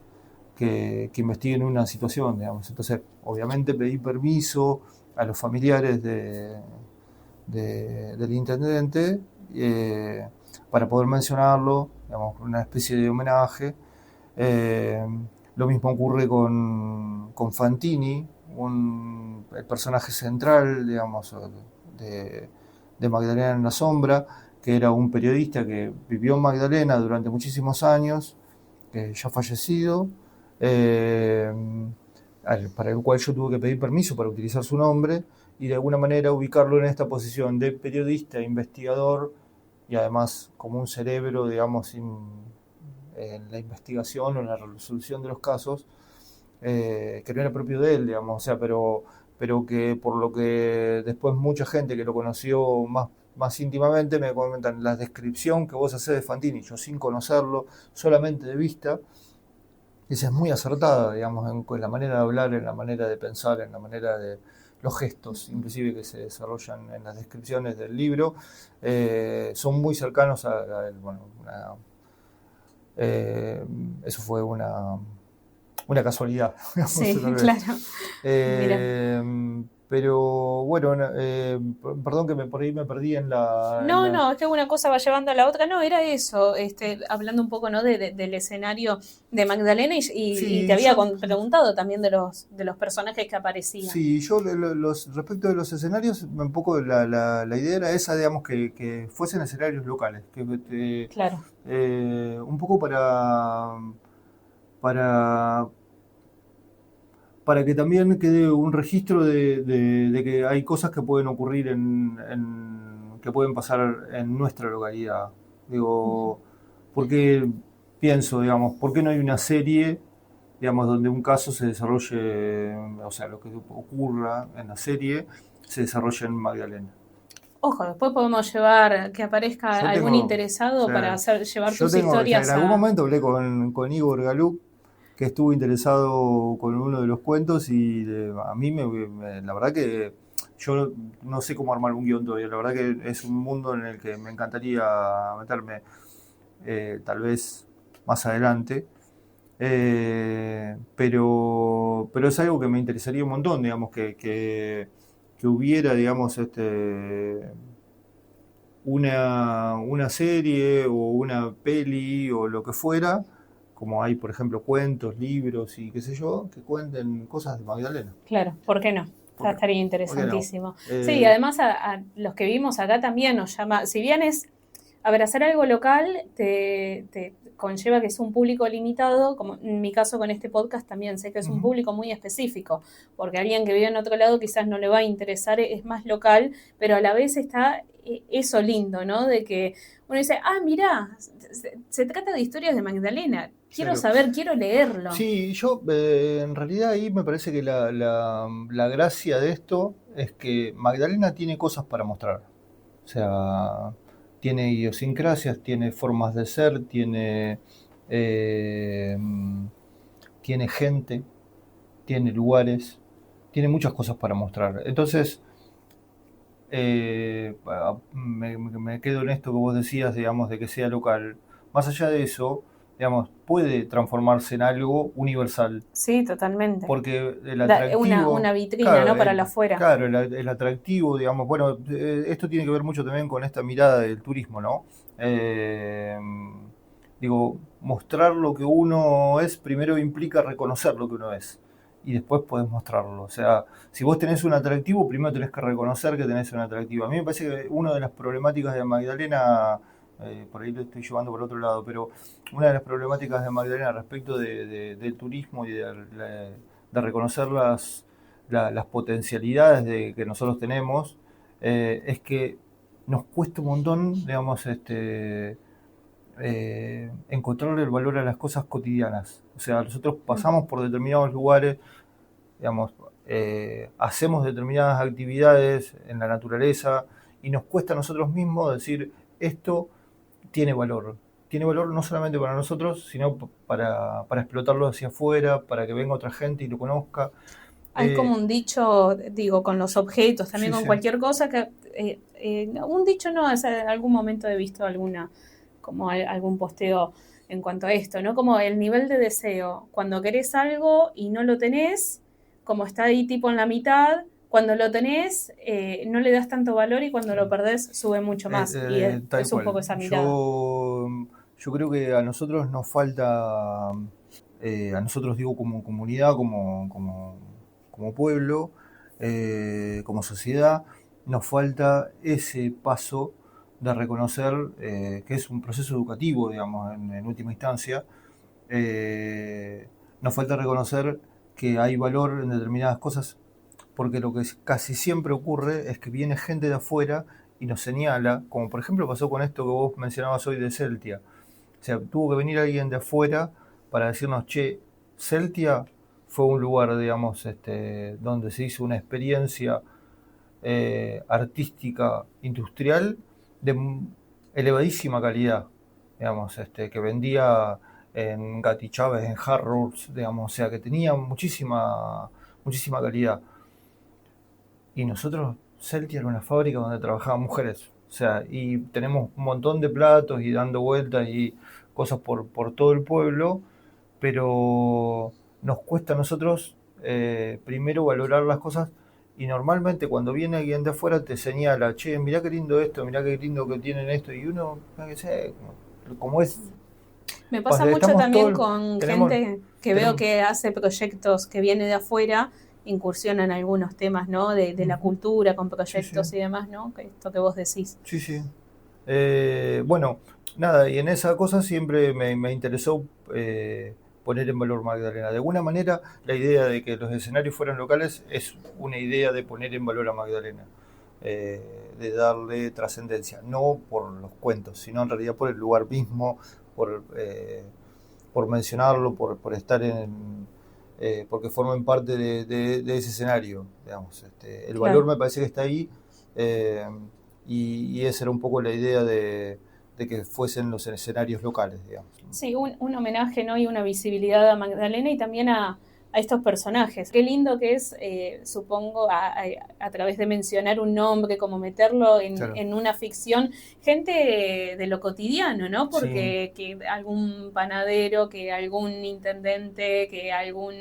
que investiguen una situación, digamos. Entonces, obviamente pedí permiso a los familiares del intendente, eh, para poder mencionarlo, digamos, una especie de homenaje. Eh, lo mismo ocurre con Fantini, el personaje central, digamos, de, de Magdalena en la Sombra, que era un periodista que vivió en Magdalena durante muchísimos años, que ya fallecido, eh, para el cual yo tuve que pedir permiso para utilizar su nombre y de alguna manera ubicarlo en esta posición de periodista, investigador y además como un cerebro, digamos, en la investigación o en la resolución de los casos, que no era propio de él, digamos, o sea, pero que por lo que después mucha gente que lo conoció más íntimamente me comentan la descripción que vos hacés de Fantini, yo sin conocerlo, solamente de vista, esa es muy acertada, digamos, en la manera de hablar, en la manera de pensar, en la manera de los gestos, inclusive que se desarrollan en las descripciones del libro, son muy cercanos bueno, eh, eso fue una casualidad, digamos, Sí, tal vez. claro. Mira. Eh, pero bueno, perdón que por ahí me perdí en No, la... no, es que una cosa va llevando a la otra. No, era eso, hablando un poco, ¿no? del escenario de Magdalena y te Sí, había preguntado también de los personajes que aparecían. sí, yo respecto de los escenarios, un poco la idea era esa, digamos, que fuesen escenarios locales, Claro. un poco para, para que también quede un registro de que hay cosas que pueden ocurrir que pueden pasar en nuestra localidad. Ujú. Digo, porque pienso, digamos, ¿por qué no hay una serie, digamos, donde un caso se desarrolle, o sea, lo que ocurra en la serie se desarrolla en Magdalena? Ojo, después podemos llevar que aparezca Yo algún tengo, o interesado para sea, llevar tus o sea, en historias algún a... momento hablé con Igor Galup, que estuvo interesado con uno de los cuentos y a mí la verdad que yo no sé cómo armar un guión todavía, la verdad que es un mundo en el que me encantaría meterme, tal vez más adelante, Pero es algo que me interesaría un montón, digamos, que hubiera, digamos, una serie o una peli o lo que fuera, como hay, por ejemplo, cuentos, libros y qué sé yo, que cuenten cosas de Magdalena. Claro, ¿por qué no? ¿Por qué, Estaría por qué no? interesantísimo. Sí, además a los que vivimos acá también nos llama, si bien es, a ver, hacer algo local te conlleva que es un público limitado, como en mi caso con este podcast también sé que es un público muy específico, porque alguien que vive en otro lado quizás no le va a interesar, es más local, pero a la vez está eso lindo, ¿no? De que uno dice, ah, mirá, se trata de historias de Magdalena, quiero Claro. saber, quiero leerlo. Sí, yo en realidad ahí me parece que la gracia de esto es que Magdalena tiene cosas para mostrar. O sea, tiene idiosincrasias, tiene formas de ser, eh, tiene gente, tiene lugares, tiene muchas cosas para mostrar. Entonces, me quedo en esto que vos decías, digamos, de que sea local. Más allá de eso, digamos, puede transformarse en algo universal. Sí, totalmente. Porque el Una atractivo, vitrina, claro, ¿no? Para la afuera. claro, el atractivo, digamos, bueno, esto tiene que ver mucho también con esta mirada del turismo, ¿no? Eh, Digo, mostrar lo que uno es primero implica reconocer lo que uno es y después podés mostrarlo. O sea, si vos tenés un atractivo, primero tenés que reconocer que tenés un atractivo. A mí me parece que una de las problemáticas de Magdalena, por ahí lo estoy llevando por otro lado, pero una de las problemáticas de Magdalena respecto del turismo y de reconocer las potencialidades que nosotros tenemos, es que nos cuesta un montón, digamos, encontrarle el valor a las cosas cotidianas. O sea, nosotros pasamos por determinados lugares, digamos, hacemos determinadas actividades en la naturaleza y nos cuesta a nosotros mismos decir esto tiene valor. Tiene valor no solamente para nosotros, sino para explotarlo hacia afuera, para que venga otra gente y lo conozca. Hay como un dicho, digo, con los objetos, también Sí, con sí. cualquier cosa que un dicho no, es, en algún momento he visto alguna, como algún posteo en cuanto a esto, ¿no? Como el nivel de deseo. Cuando querés algo y no lo tenés, como está ahí tipo en la mitad, cuando lo tenés, no le das tanto valor y cuando lo Claro. perdés sube mucho más. Y Tal es un cual. poco esa mirada. Yo creo que a nosotros nos falta, a nosotros digo como comunidad, como pueblo, como sociedad, nos falta ese paso de reconocer que es un proceso educativo, digamos, en última instancia. Eh, Nos falta reconocer que hay valor en determinadas cosas porque lo que casi siempre ocurre es que viene gente de afuera y nos señala, como por ejemplo pasó con esto que vos mencionabas hoy de Celtia. O sea, tuvo que venir alguien de afuera para decirnos, che, Celtia fue un lugar, digamos, donde se hizo una experiencia artística, industrial, de elevadísima calidad, digamos, que vendía en Gatti Chávez, en Harrods, digamos, o sea, que tenía muchísima calidad. Y nosotros, Celtia era una fábrica donde trabajaban mujeres. O sea, y tenemos un montón de platos y dando vueltas y cosas por todo el pueblo, pero nos cuesta a nosotros primero valorar las cosas y normalmente cuando viene alguien de afuera te señala, che, mirá qué lindo esto, mirá qué lindo que tienen esto, y uno, qué sé, como es, Me pasa mucho estamos también todos, con tenemos, gente que veo tenemos, que hace proyectos que viene de afuera, incursiona en algunos temas, ¿no? De la cultura, con sí, sí, proyectos y demás, ¿no? Esto que vos decís. sí, sí. Bueno, nada, y en esa cosa siempre me interesó poner en valor Magdalena. De alguna manera, la idea de que los escenarios fueran locales es una idea de poner en valor a Magdalena, de darle trascendencia, no por los cuentos, sino en realidad por el lugar mismo, por, eh, por mencionarlo, por estar porque formen parte de ese escenario, digamos. El valor Claro. me parece que está ahí. eh, y esa era un poco la idea de que fuesen los escenarios locales, digamos. Sí, un homenaje, ¿no? Y una visibilidad a Magdalena y también a estos personajes. Qué lindo que es, supongo, a través de mencionar un nombre, como meterlo Claro. en una ficción, gente de lo cotidiano, ¿no? Sí. Porque que algún panadero, que algún intendente, que algún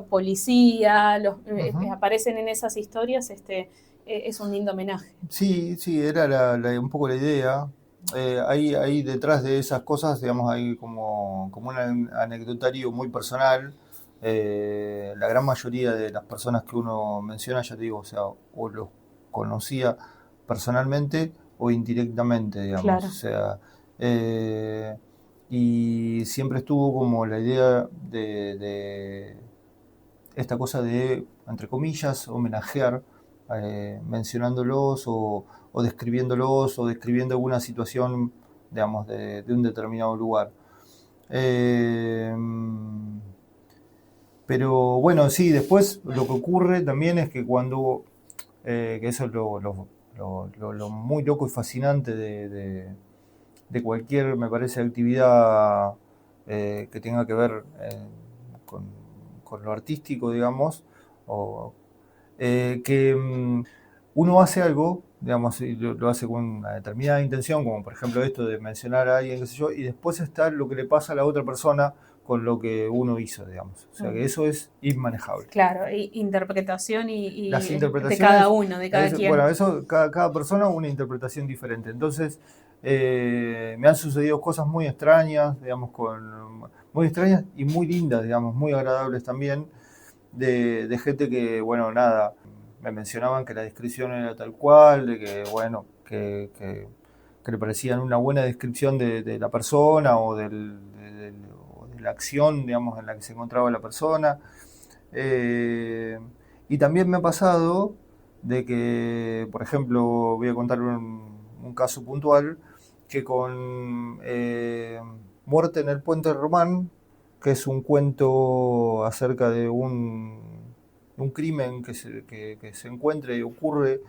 policía, Ujú. aparecen en esas historias, es un lindo homenaje. Sí, sí, era un poco la idea. Ahí detrás de esas cosas, digamos, hay como un anecdotario muy personal. La gran mayoría de las personas que uno menciona, ya te digo, o sea, o los conocía personalmente o indirectamente, digamos. O Claro. sea, eh, y siempre estuvo como la idea de esta cosa de, entre comillas, homenajear, mencionándolos o describiéndolos o describiendo alguna situación, digamos, de un determinado lugar. Eh, pero bueno, sí, después lo que ocurre también es que cuando, que eso es lo muy loco y fascinante de cualquier, me parece, actividad que tenga que ver con, con lo artístico, digamos, o, que uno hace algo, digamos, y lo hace con una determinada intención, como por ejemplo esto de mencionar a alguien, qué sé yo, y después está lo que le pasa a la otra persona con lo que uno hizo, digamos. O sea que eso es inmanejable. Claro, interpretación Las de cada interpretaciones, uno, de cada bueno, quien. eso, cada persona una interpretación diferente. Entonces, me han sucedido cosas muy extrañas, digamos, muy extrañas y muy lindas, digamos, muy agradables también, de gente que, bueno, nada, me mencionaban que la descripción era tal cual, de que, bueno, que le parecían una buena descripción de la persona o de la acción, digamos, en la que se encontraba la persona. Eh, y también me ha pasado de que, por ejemplo, voy a contar un caso puntual, que con Muerte en el Puente Román, que es un cuento acerca de un crimen que se encuentra y ocurre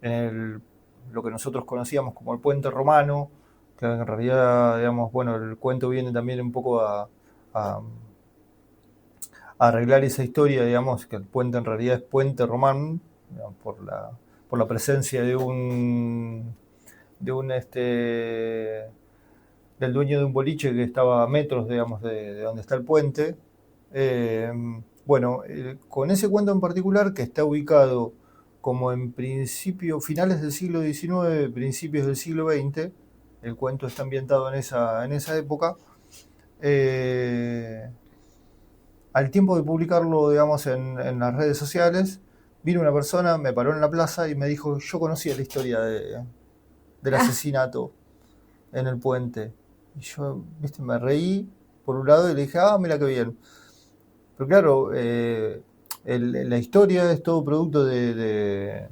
en lo que nosotros conocíamos como el Puente Romano, que en realidad, digamos, bueno, el cuento viene también un poco a arreglar esa historia, digamos, que el puente en realidad es Puente Román, digamos, por la presencia de un del dueño de un boliche que estaba a metros, digamos, de donde está el puente. Eh, bueno, con ese cuento en particular, que está ubicado como en principio, finales del siglo XIX, principios del siglo XX, el cuento está ambientado en esa época. eh, Al tiempo de publicarlo, digamos, las redes sociales, vino una persona, me paró en la plaza y me dijo, yo conocía la historia del Ah, asesinato en el puente. Y yo, viste, me reí por un lado y le dije, ah, mira qué bien. Pero claro, la historia es todo producto de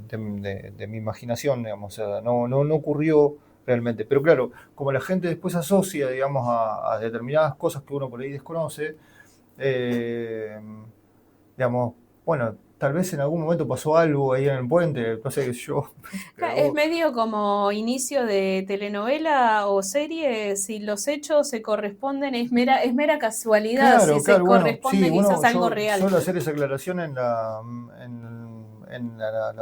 mi imaginación, digamos, o sea, no ocurrió realmente. Pero claro, como la gente después asocia, digamos, a determinadas cosas que uno por ahí desconoce, eh, digamos, bueno, tal vez en algún momento pasó algo ahí en el puente, no sé qué sé yo, es pero medio como inicio de telenovela o serie, si los hechos se corresponden, es mera casualidad, si claro, se claro, bueno, sí, corresponde quizás algo yo real. suelo hacer esa aclaración en la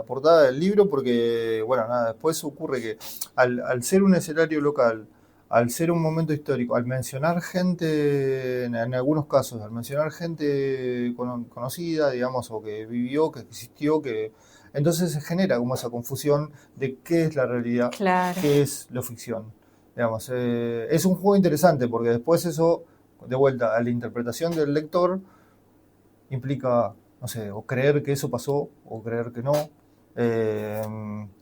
portada del libro porque, bueno, nada, después ocurre que al ser un escenario local, al ser un momento histórico, al mencionar gente, en algunos casos, al mencionar gente conocida, digamos, o que vivió, que existió, que entonces se genera como esa confusión de qué es la realidad, Claro. qué es la ficción. Digamos, es un juego interesante porque después eso de vuelta a la interpretación del lector implica, no sé, o creer que eso pasó, o creer que no, eh,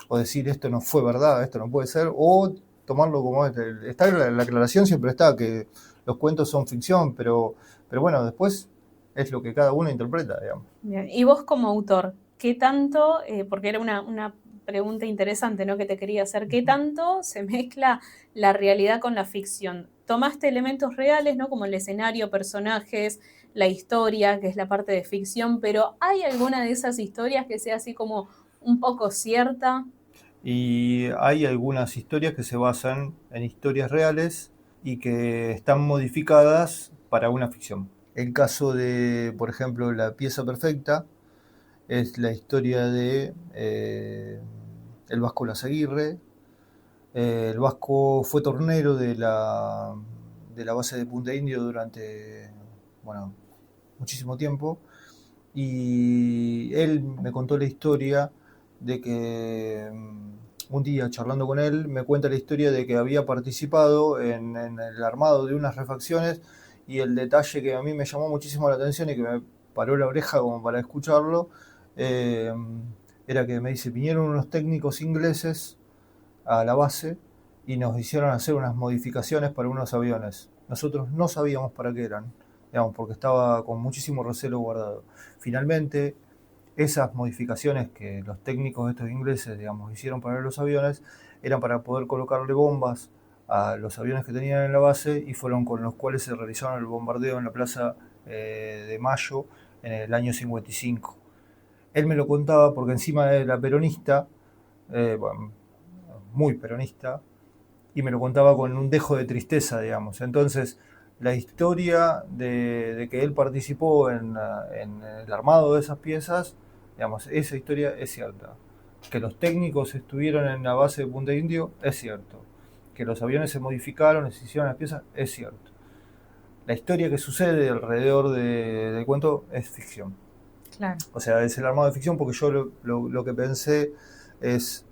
o decir esto no fue verdad, esto no puede ser, o tomarlo como está la aclaración siempre está que los cuentos son ficción, pero bueno, después es lo que cada uno interpreta, digamos. Bien. Y vos como autor, ¿qué tanto, porque era una pregunta interesante, ¿no? Que te quería hacer, ¿qué tanto se mezcla la realidad con la ficción? Tomaste elementos reales, ¿no? Como el escenario, personajes, la historia, que es la parte de ficción, pero ¿hay alguna de esas historias que sea así como un poco cierta? Y hay algunas historias que se basan en historias reales y que están modificadas para una ficción. El caso de, por ejemplo, La pieza perfecta, es la historia de el Vasco Lazaguirre. El Vasco fue tornero de la base de Punta Indio durante, bueno, muchísimo tiempo, y él me contó la historia de que un día charlando con él me cuenta la historia de que había participado en el armado de unas refacciones, y el detalle que a mí me llamó muchísimo la atención y que me paró la oreja como para escucharlo, eh, era que me dice, vinieron unos técnicos ingleses a la base y nos hicieron hacer unas modificaciones para unos aviones. Nosotros no sabíamos para qué eran, digamos, porque estaba con muchísimo recelo guardado. Finalmente, esas modificaciones que los técnicos estos ingleses, digamos, hicieron para los aviones, eran para poder colocarle bombas a los aviones que tenían en la base, y fueron con los cuales se realizaron el bombardeo en la Plaza de Mayo en el año 55. Él me lo contaba porque encima era peronista, bueno, muy peronista, y me lo contaba con un dejo de tristeza, digamos. Entonces, la historia de que él participó en el armado de esas piezas, digamos, esa historia es cierta. Que los técnicos estuvieron en la base de Punta Indio, es cierto. Que los aviones se modificaron, se hicieron las piezas, es cierto. La historia que sucede alrededor del cuento es ficción. Claro. O sea, es el armado de ficción, porque yo lo que pensé es,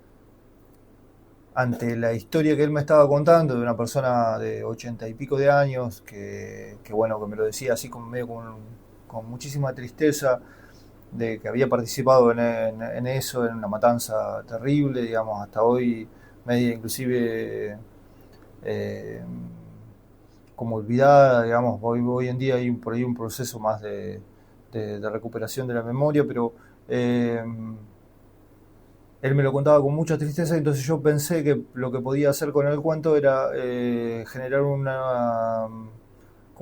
ante la historia que él me estaba contando de una persona de 80 y pico de años, bueno, que me lo decía así medio con muchísima tristeza, de que había participado en eso, en una matanza terrible, digamos, hasta hoy media inclusive eh, como olvidada, digamos. Hoy en día hay por ahí un proceso más de recuperación de la memoria, pero él me lo contaba con mucha tristeza, entonces yo pensé que lo que podía hacer con el cuento era generar como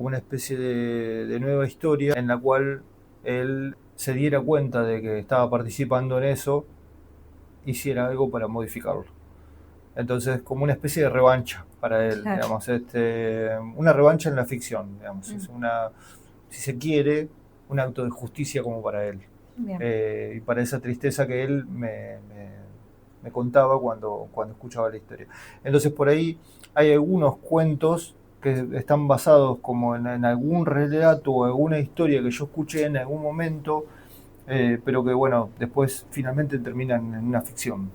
una especie de nueva historia en la cual él se diera cuenta de que estaba participando en eso, hiciera algo para modificarlo. Entonces, como una especie de revancha para él, Claro. digamos, una revancha en la ficción, digamos, es una, si se quiere, un acto de justicia como para él. Y para esa tristeza que él me contaba cuando escuchaba la historia. Entonces, por ahí hay algunos cuentos que están basados como en algún relato o alguna historia que yo escuché en algún momento, pero que, bueno, después finalmente terminan en una ficción.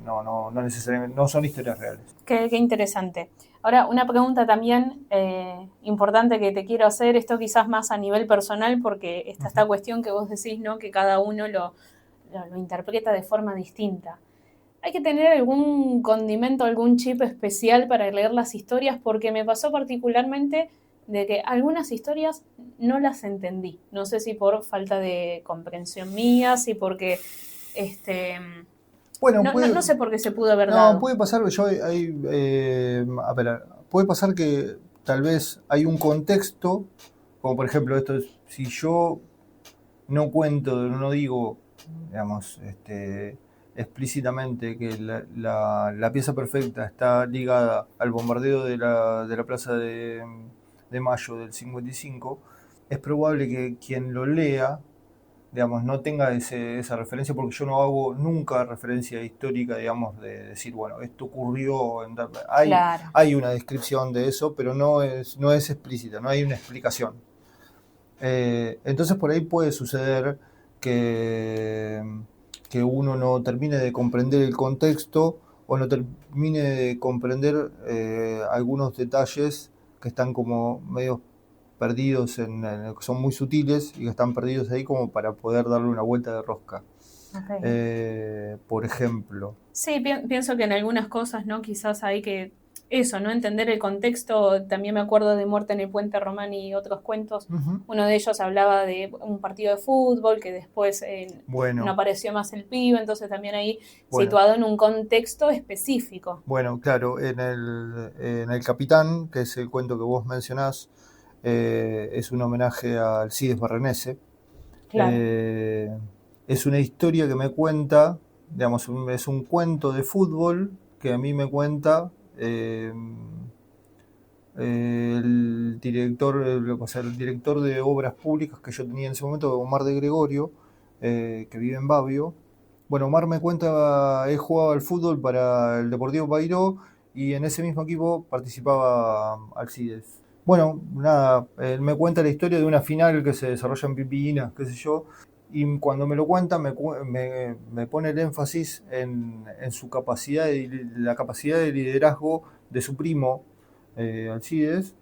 No necesariamente, no son historias reales. Qué interesante. Ahora, una pregunta también importante que te quiero hacer, esto quizás más a nivel personal, porque está esta cuestión que vos decís, ¿no? Que cada uno lo interpreta de forma distinta. ¿Hay que tener algún condimento, algún chip especial para leer las historias? Porque me pasó particularmente de que algunas historias no las entendí. No sé si por falta de comprensión mía, si porque Bueno, no sé por qué se pudo haber dado. No, puede pasar que puede pasar que tal vez hay un contexto, como por ejemplo esto, si yo no cuento, no digo, digamos, explícitamente que la pieza perfecta está ligada al bombardeo de la Plaza de Mayo del 55, es probable que quien lo lea, digamos, no tenga esa referencia, porque yo no hago nunca referencia histórica, digamos, de decir, bueno, esto ocurrió, Claro. hay una descripción de eso, pero no es explícita, no hay una explicación. Entonces por ahí puede suceder que uno no termine de comprender el contexto, o no termine de comprender algunos detalles que están como medio perdidos, que son muy sutiles y que están perdidos ahí como para poder darle una vuelta de rosca. Okay. Por ejemplo. Sí, pienso que en algunas cosas, ¿no? Quizás hay que eso, ¿no? Entender el contexto. También me acuerdo de Muerte en el Puente Román y otros cuentos. Uno de ellos hablaba de un partido de fútbol que después no apareció más el pibe, entonces también ahí situado en un contexto específico. Bueno, claro, en el Capitán, que es el cuento que vos mencionás, es un homenaje a Alcides Barrenese. Claro. Es una historia que me cuenta, digamos, es un cuento de fútbol que a mí me cuenta el director de obras públicas que yo tenía en ese momento, Omar de Gregorio, que vive en Babio. Bueno, Omar me cuenta, él jugaba al fútbol para el Deportivo Payró y en ese mismo equipo participaba Alcides. Bueno, nada, él me cuenta la historia de una final que se desarrolla en Pimpinas, qué sé yo, y cuando me lo cuenta me pone el énfasis en su capacidad, la capacidad de liderazgo de su primo, Alcides,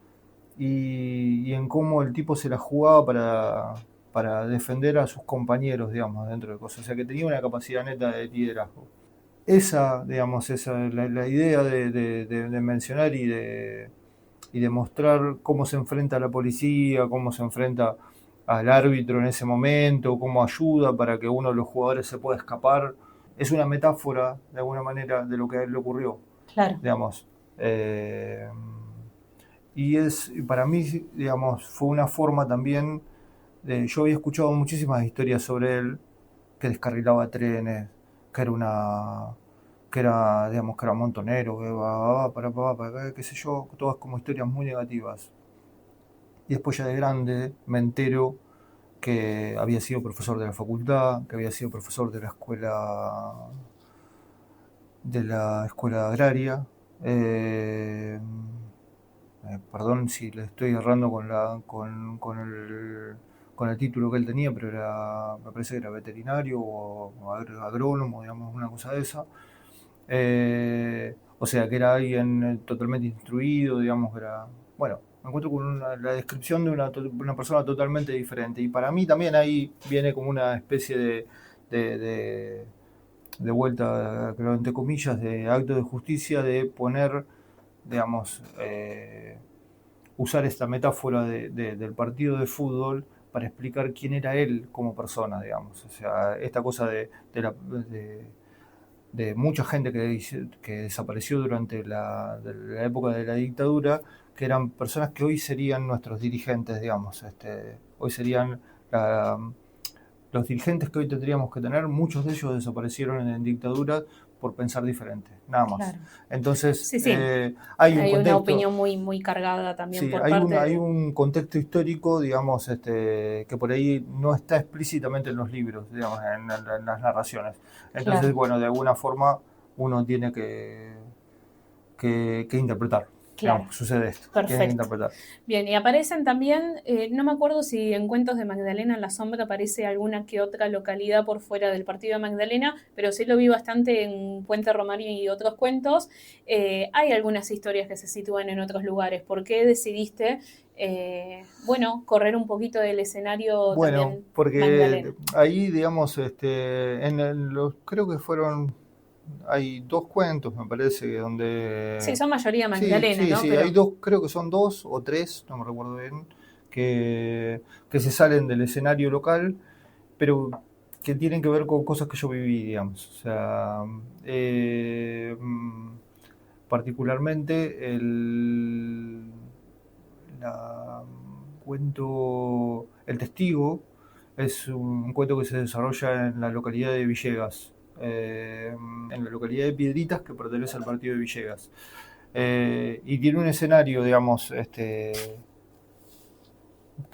y en cómo el tipo se la jugaba para defender a sus compañeros, digamos, dentro de cosas. O sea, que tenía una capacidad neta de liderazgo. Esa, digamos, la idea de mencionar y de mostrar cómo se enfrenta a la policía, cómo se enfrenta al árbitro en ese momento, cómo ayuda para que uno de los jugadores se pueda escapar, es una metáfora, de alguna manera, de lo que a él le ocurrió. Claro. Digamos. Y para mí, digamos, fue una forma también yo había escuchado muchísimas historias sobre él, que descarrilaba trenes, que era digamos, que era montonero, que para, qué sé yo, todas como historias muy negativas. Y después ya de grande me entero que había sido profesor de la facultad, que había sido profesor de la escuela agraria. Perdón si le estoy errando con el título que él tenía, pero me parece que era veterinario o agrónomo, digamos, una cosa de esa. O sea, que era alguien totalmente instruido, digamos, que era... Bueno, me encuentro con la descripción de una persona totalmente diferente. Y para mí también ahí viene como una especie de, de, de vuelta, creo, entre comillas, de acto de justicia, de poner, digamos, usar esta metáfora del partido de fútbol para explicar quién era él como persona, digamos. O sea, esta cosa de mucha gente que desapareció durante la época de la dictadura, que eran personas que hoy serían nuestros dirigentes, digamos. Hoy serían los dirigentes que hoy tendríamos que tener, muchos de ellos desaparecieron en dictadura por pensar diferente, nada más. Claro. Entonces, Sí, sí. hay un Hay una contexto. opinión muy, muy cargada también Sí, por parte hay de... un contexto histórico, digamos, que por ahí no está explícitamente en los libros, digamos, en las narraciones. Entonces, Claro. bueno, de alguna forma uno tiene que interpretar, Claro. digamos, sucede esto, tiene que Perfecto. interpretar. Bien, y aparecen también, no me acuerdo si en Cuentos de Magdalena en la Sombra aparece alguna que otra localidad por fuera del partido de Magdalena, pero sí lo vi bastante en Puente Romario y otros cuentos. Hay algunas historias que se sitúan en otros lugares. ¿Por qué decidiste, bueno, correr un poquito del escenario Bueno, también porque Magdalena? ahí, digamos, creo que hay dos cuentos, me parece, Sí, donde... son mayoría Sí, Magdalena, sí, ¿no? sí, hay Pero, dos, creo que son dos o tres, no me recuerdo bien, que se salen del escenario local, pero que tienen que ver con cosas que yo viví, digamos. O sea, eh, mm, particularmente la cuento El Testigo es un cuento que se desarrolla en la localidad de Villegas, en la localidad de Piedritas que pertenece al partido de Villegas. Y tiene un escenario, digamos, que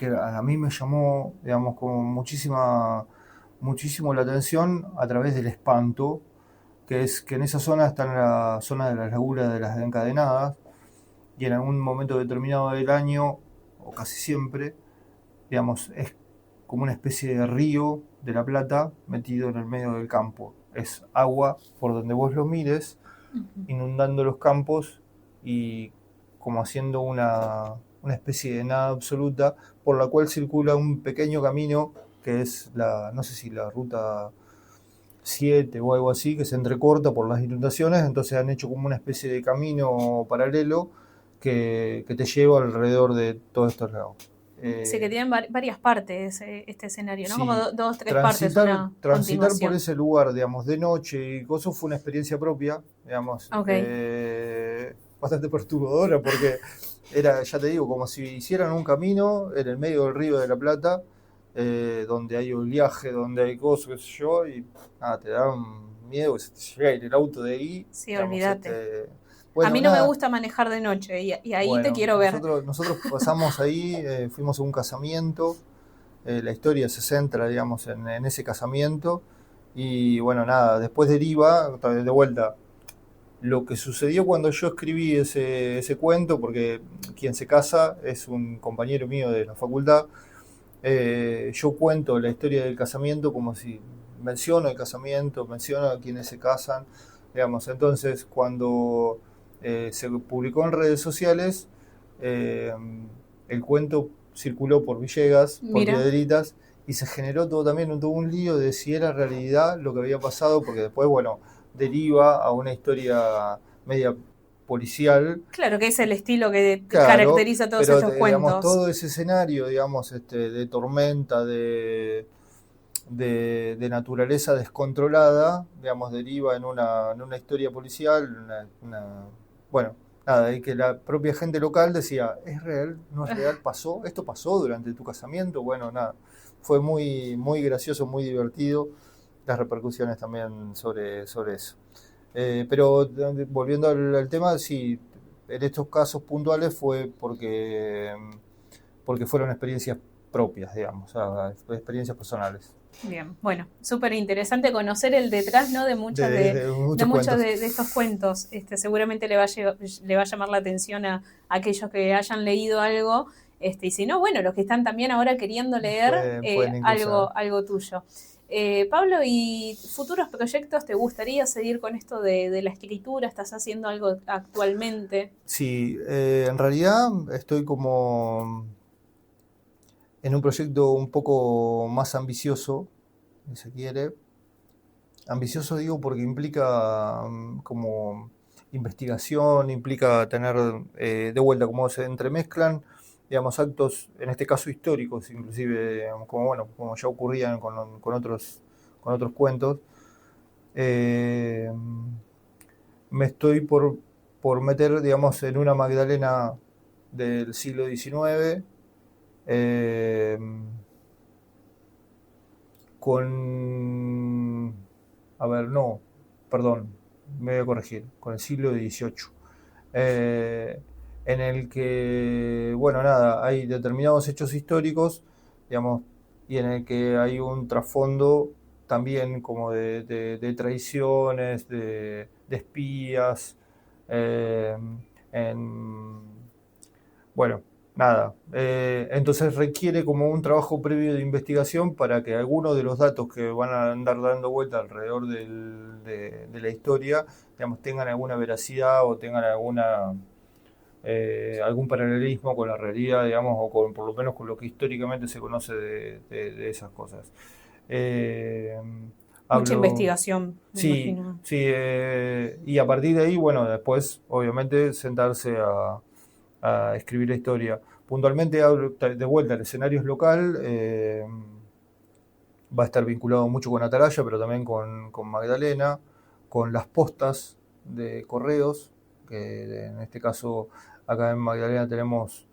a mí me llamó, digamos, como muchísimo la atención a través del espanto, que es que en esa zona está la zona de las lagunas de las encadenadas, y en algún momento determinado del año, o casi siempre, digamos, es como una especie de río de la Plata metido en el medio del campo. Es agua por donde vos lo mires, inundando los campos y como haciendo una especie de nada absoluta por la cual circula un pequeño camino que es no sé si la ruta 7 o algo así, que se entrecorta por las inundaciones, entonces han hecho como una especie de camino paralelo que te lleva alrededor de todos estos lados. sí que tienen varias partes este escenario, ¿no? Como Sí, dos, tres partes, una transitar por continuación. ese lugar, digamos, de noche y cosas fue una experiencia propia, digamos, Ok. bastante perturbadora porque era, ya te digo, como si hicieran un camino en el medio del río de la Plata, donde hay oleaje, donde hay cosas, qué sé yo, y nada, te da un miedo que se te llega a ir el auto de ahí, Sí, digamos, olvídate. A mí no me gusta manejar de noche y ahí te quiero ver. Nosotros pasamos ahí, fuimos a un casamiento, la historia se centra, digamos, en ese casamiento y bueno, nada, después deriva, de vuelta, lo que sucedió cuando yo escribí ese cuento, porque quien se casa es un compañero mío de la facultad. Yo cuento la historia del casamiento como si menciono el casamiento, menciono a quienes se casan, digamos. Entonces, cuando se publicó en redes sociales, el cuento circuló por Villegas, por Piedritas, y se generó todo un lío de si era realidad lo que había pasado, porque después, bueno, deriva a una historia media policial. Claro, que es el estilo que caracteriza todos estos cuentos. Digamos, todo ese escenario, digamos, de tormenta, de naturaleza descontrolada, digamos, deriva en una historia policial, bueno, nada, y que la propia gente local decía, ¿es real? ¿No es real? ¿Pasó? ¿Esto pasó durante tu casamiento? Bueno, nada, fue muy, muy gracioso, muy divertido, las repercusiones también sobre eso. Pero volviendo al tema, sí, en estos casos puntuales fue porque fueron experiencias propias, digamos, experiencias personales. Bien, bueno, súper interesante conocer el detrás, ¿no? de muchos de estos cuentos. Seguramente le va a llamar la atención a aquellos que hayan leído algo, y si no, bueno, los que están también ahora queriendo leer algo tuyo. Pablo, ¿y futuros proyectos? ¿Te gustaría seguir con esto de la escritura? ¿Estás haciendo algo actualmente? Sí, en realidad estoy como en un proyecto un poco más ambicioso, si se quiere. Ambicioso digo porque implica como investigación, implica tener de vuelta como se entremezclan, digamos, actos, en este caso históricos, inclusive, digamos, como ya ocurrían con otros cuentos. Me estoy por meter, digamos, en una Magdalena del siglo XIX, me voy a corregir, con el siglo XVIII, en el que, bueno, nada, hay determinados hechos históricos, digamos, y en el que hay un trasfondo también como de traiciones, de espías, bueno, nada, entonces requiere como un trabajo previo de investigación para que algunos de los datos que van a andar dando vuelta alrededor de la historia, digamos, tengan alguna veracidad o tengan algún paralelismo con la realidad, digamos, o por lo menos con lo que históricamente se conoce de esas cosas. Mucha investigación, me imagino. Sí, y a partir de ahí, bueno, después, obviamente, sentarse a escribir la historia. Puntualmente hablo de vuelta, el escenario es local, va a estar vinculado mucho con Atalaya, pero también con Magdalena, con las postas de correos, que en este caso acá en Magdalena tenemos,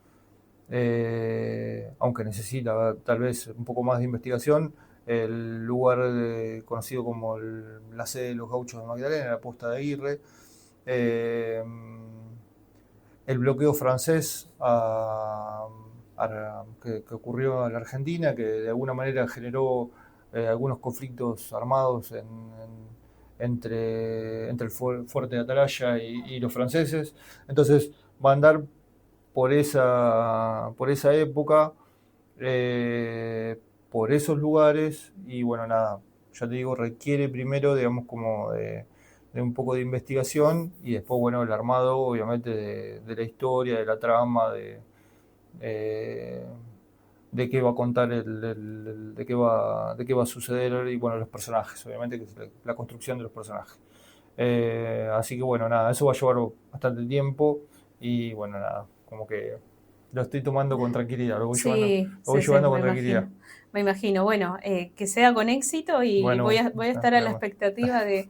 aunque necesita tal vez un poco más de investigación, el lugar conocido como la sede de los gauchos de Magdalena, la posta de Aguirre. El bloqueo francés que ocurrió en la Argentina, que de alguna manera generó algunos conflictos armados entre el fuerte de Atalaya y los franceses. Entonces va a andar por esa época, por esos lugares, y bueno, nada, ya te digo, requiere primero, digamos, como de un poco de investigación y después, bueno, el armado, obviamente, de la historia, de la trama, de qué va a contar, de qué va a suceder y, bueno, los personajes, obviamente, que es la construcción de los personajes. Así que, bueno, nada, eso va a llevar bastante tiempo y, bueno, nada, como que lo estoy tomando con tranquilidad, lo voy llevando con tranquilidad. Me imagino, bueno, que sea con éxito y bueno, voy a estar a la expectativa de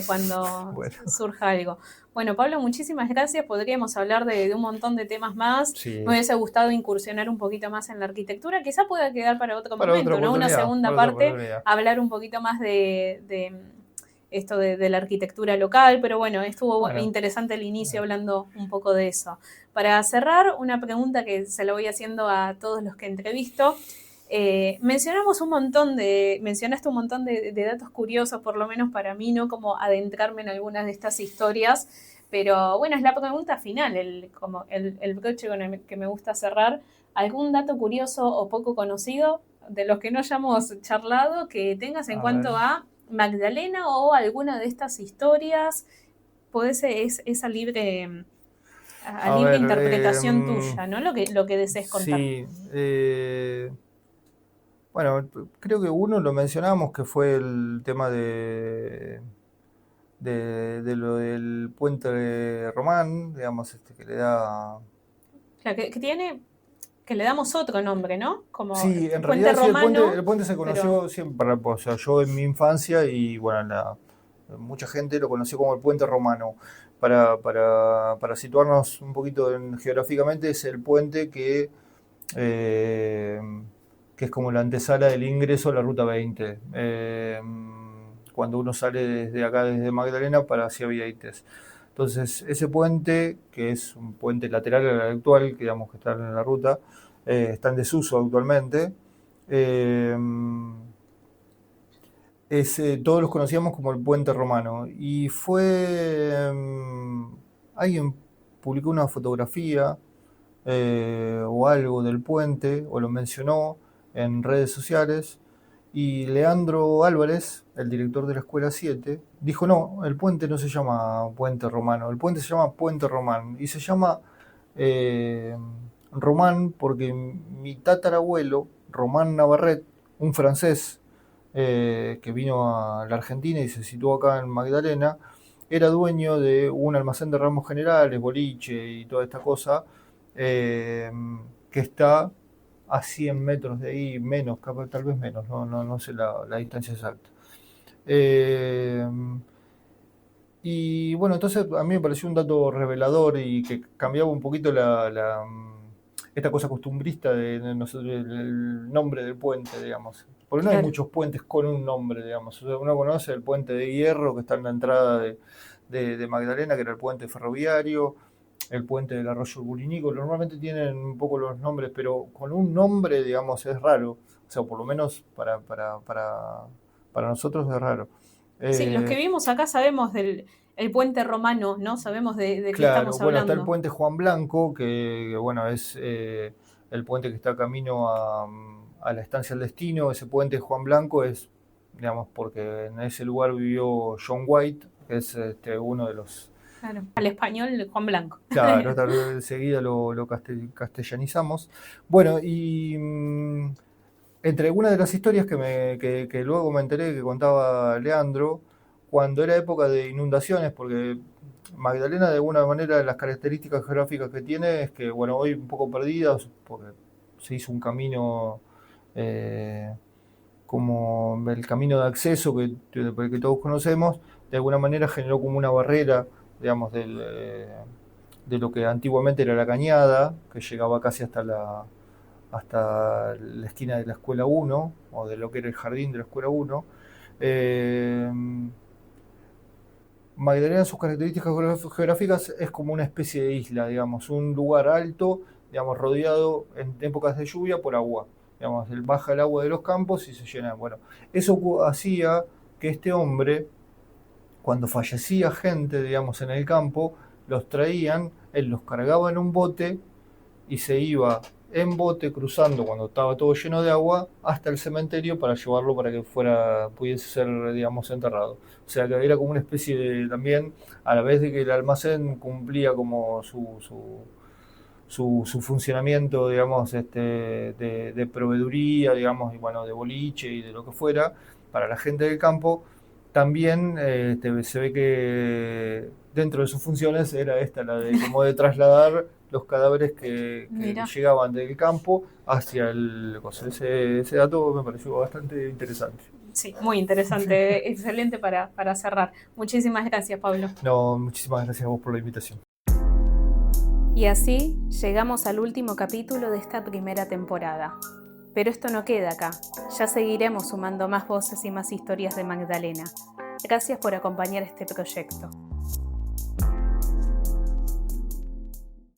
cuando surja algo. Bueno, Pablo, muchísimas gracias. Podríamos hablar de un montón de temas más. Sí. Me hubiese gustado incursionar un poquito más en la arquitectura. Quizá pueda quedar para otro momento, ¿no? Una segunda parte, hablar un poquito más de esto de la arquitectura local, pero bueno, estuvo Bueno. interesante el inicio hablando un poco de eso. Para cerrar, una pregunta que se la voy haciendo a todos los que entrevisto. Mencionaste un montón de datos curiosos, por lo menos para mí, ¿no? Como adentrarme en algunas de estas historias, pero bueno, es la pregunta final, el broche con el que me gusta cerrar. ¿Algún dato curioso o poco conocido de los que no hayamos charlado que tengas en cuanto a Magdalena o alguna de estas historias? Es a libre interpretación tuya, ¿no? Lo que desees contar. Sí, bueno, creo que uno lo mencionamos, que fue el tema de lo del puente román, digamos, que le da... Claro, que le damos otro nombre, ¿no? Como Sí, en puente realidad sí, romano. el puente se conoció siempre, o sea, yo en mi infancia y bueno, mucha gente lo conoció como el puente romano. Para situarnos un poquito geográficamente, es el puente eh, que es como la antesala del ingreso a la Ruta 20. Cuando uno sale desde acá, desde Magdalena, para hacia Vieites. Entonces, ese puente, que es un puente lateral al actual, que digamos que está en la ruta, está en desuso actualmente. Todos los conocíamos como el puente romano. Y alguien publicó una fotografía o algo del puente, o lo mencionó en redes sociales, y Leandro Álvarez, el director de la Escuela 7, dijo: no, el puente no se llama Puente Romano, el puente se llama Puente Román, y se llama Román porque mi tatarabuelo, Román Navarrete, un francés que vino a la Argentina y se situó acá en Magdalena, era dueño de un almacén de ramos generales, boliche y toda esta cosa, que está a 100 metros de ahí, menos, tal vez menos, no sé la distancia exacta. Y bueno, entonces a mí me pareció un dato revelador y que cambiaba un poquito esta cosa costumbrista de nosotros, el nombre del puente, digamos. Porque no hay muchos puentes con un nombre, digamos. O sea, uno conoce el puente de Hierro, que está en la entrada de Magdalena, que era el puente ferroviario, el puente del Arroyo Bulinico. Normalmente tienen un poco los nombres, pero con un nombre, digamos, es raro. O sea, por lo menos para nosotros es raro. Sí, los que vivimos acá sabemos del el puente romano, ¿no? Sabemos de qué Claro, estamos bueno, está el hablando. puente Juan Blanco, que, bueno, es el puente que está camino a la Estancia del Destino. Ese puente Juan Blanco es, digamos, porque en ese lugar vivió John White, que es uno de los... Claro, al español Juan Blanco. Claro, enseguida lo castellanizamos. Bueno, y entre algunas de las historias que luego me enteré que contaba Leandro, cuando era época de inundaciones, porque Magdalena, de alguna manera, las características geográficas que tiene es que, bueno, hoy un poco perdidas, porque se hizo un camino como el camino de acceso que todos conocemos, de alguna manera generó como una barrera, digamos, de lo que antiguamente era la cañada, que llegaba casi hasta la esquina de la Escuela 1, o de lo que era el jardín de la Escuela 1. Magdalena, sus características geográficas, es como una especie de isla, digamos, un lugar alto, digamos, rodeado en épocas de lluvia por agua. Digamos, baja el agua de los campos y se llena. Bueno, eso hacía que este hombre, cuando fallecía gente, digamos, en el campo, los traían, él los cargaba en un bote y se iba en bote cruzando cuando estaba todo lleno de agua hasta el cementerio para llevarlo para que pudiese ser, digamos, enterrado. O sea que era como una especie de, también, a la vez de que el almacén cumplía como su funcionamiento, digamos, de proveeduría, digamos, y bueno, de boliche y de lo que fuera, para la gente del campo, también se ve que dentro de sus funciones era esta, la de como de trasladar los cadáveres que llegaban del campo hacia el coso. Ese dato me pareció bastante interesante. Sí, muy interesante, excelente para cerrar. Muchísimas gracias, Pablo. No, muchísimas gracias a vos por la invitación. Y así llegamos al último capítulo de esta primera temporada. Pero esto no queda acá, ya seguiremos sumando más voces y más historias de Magdalena. Gracias por acompañar este proyecto.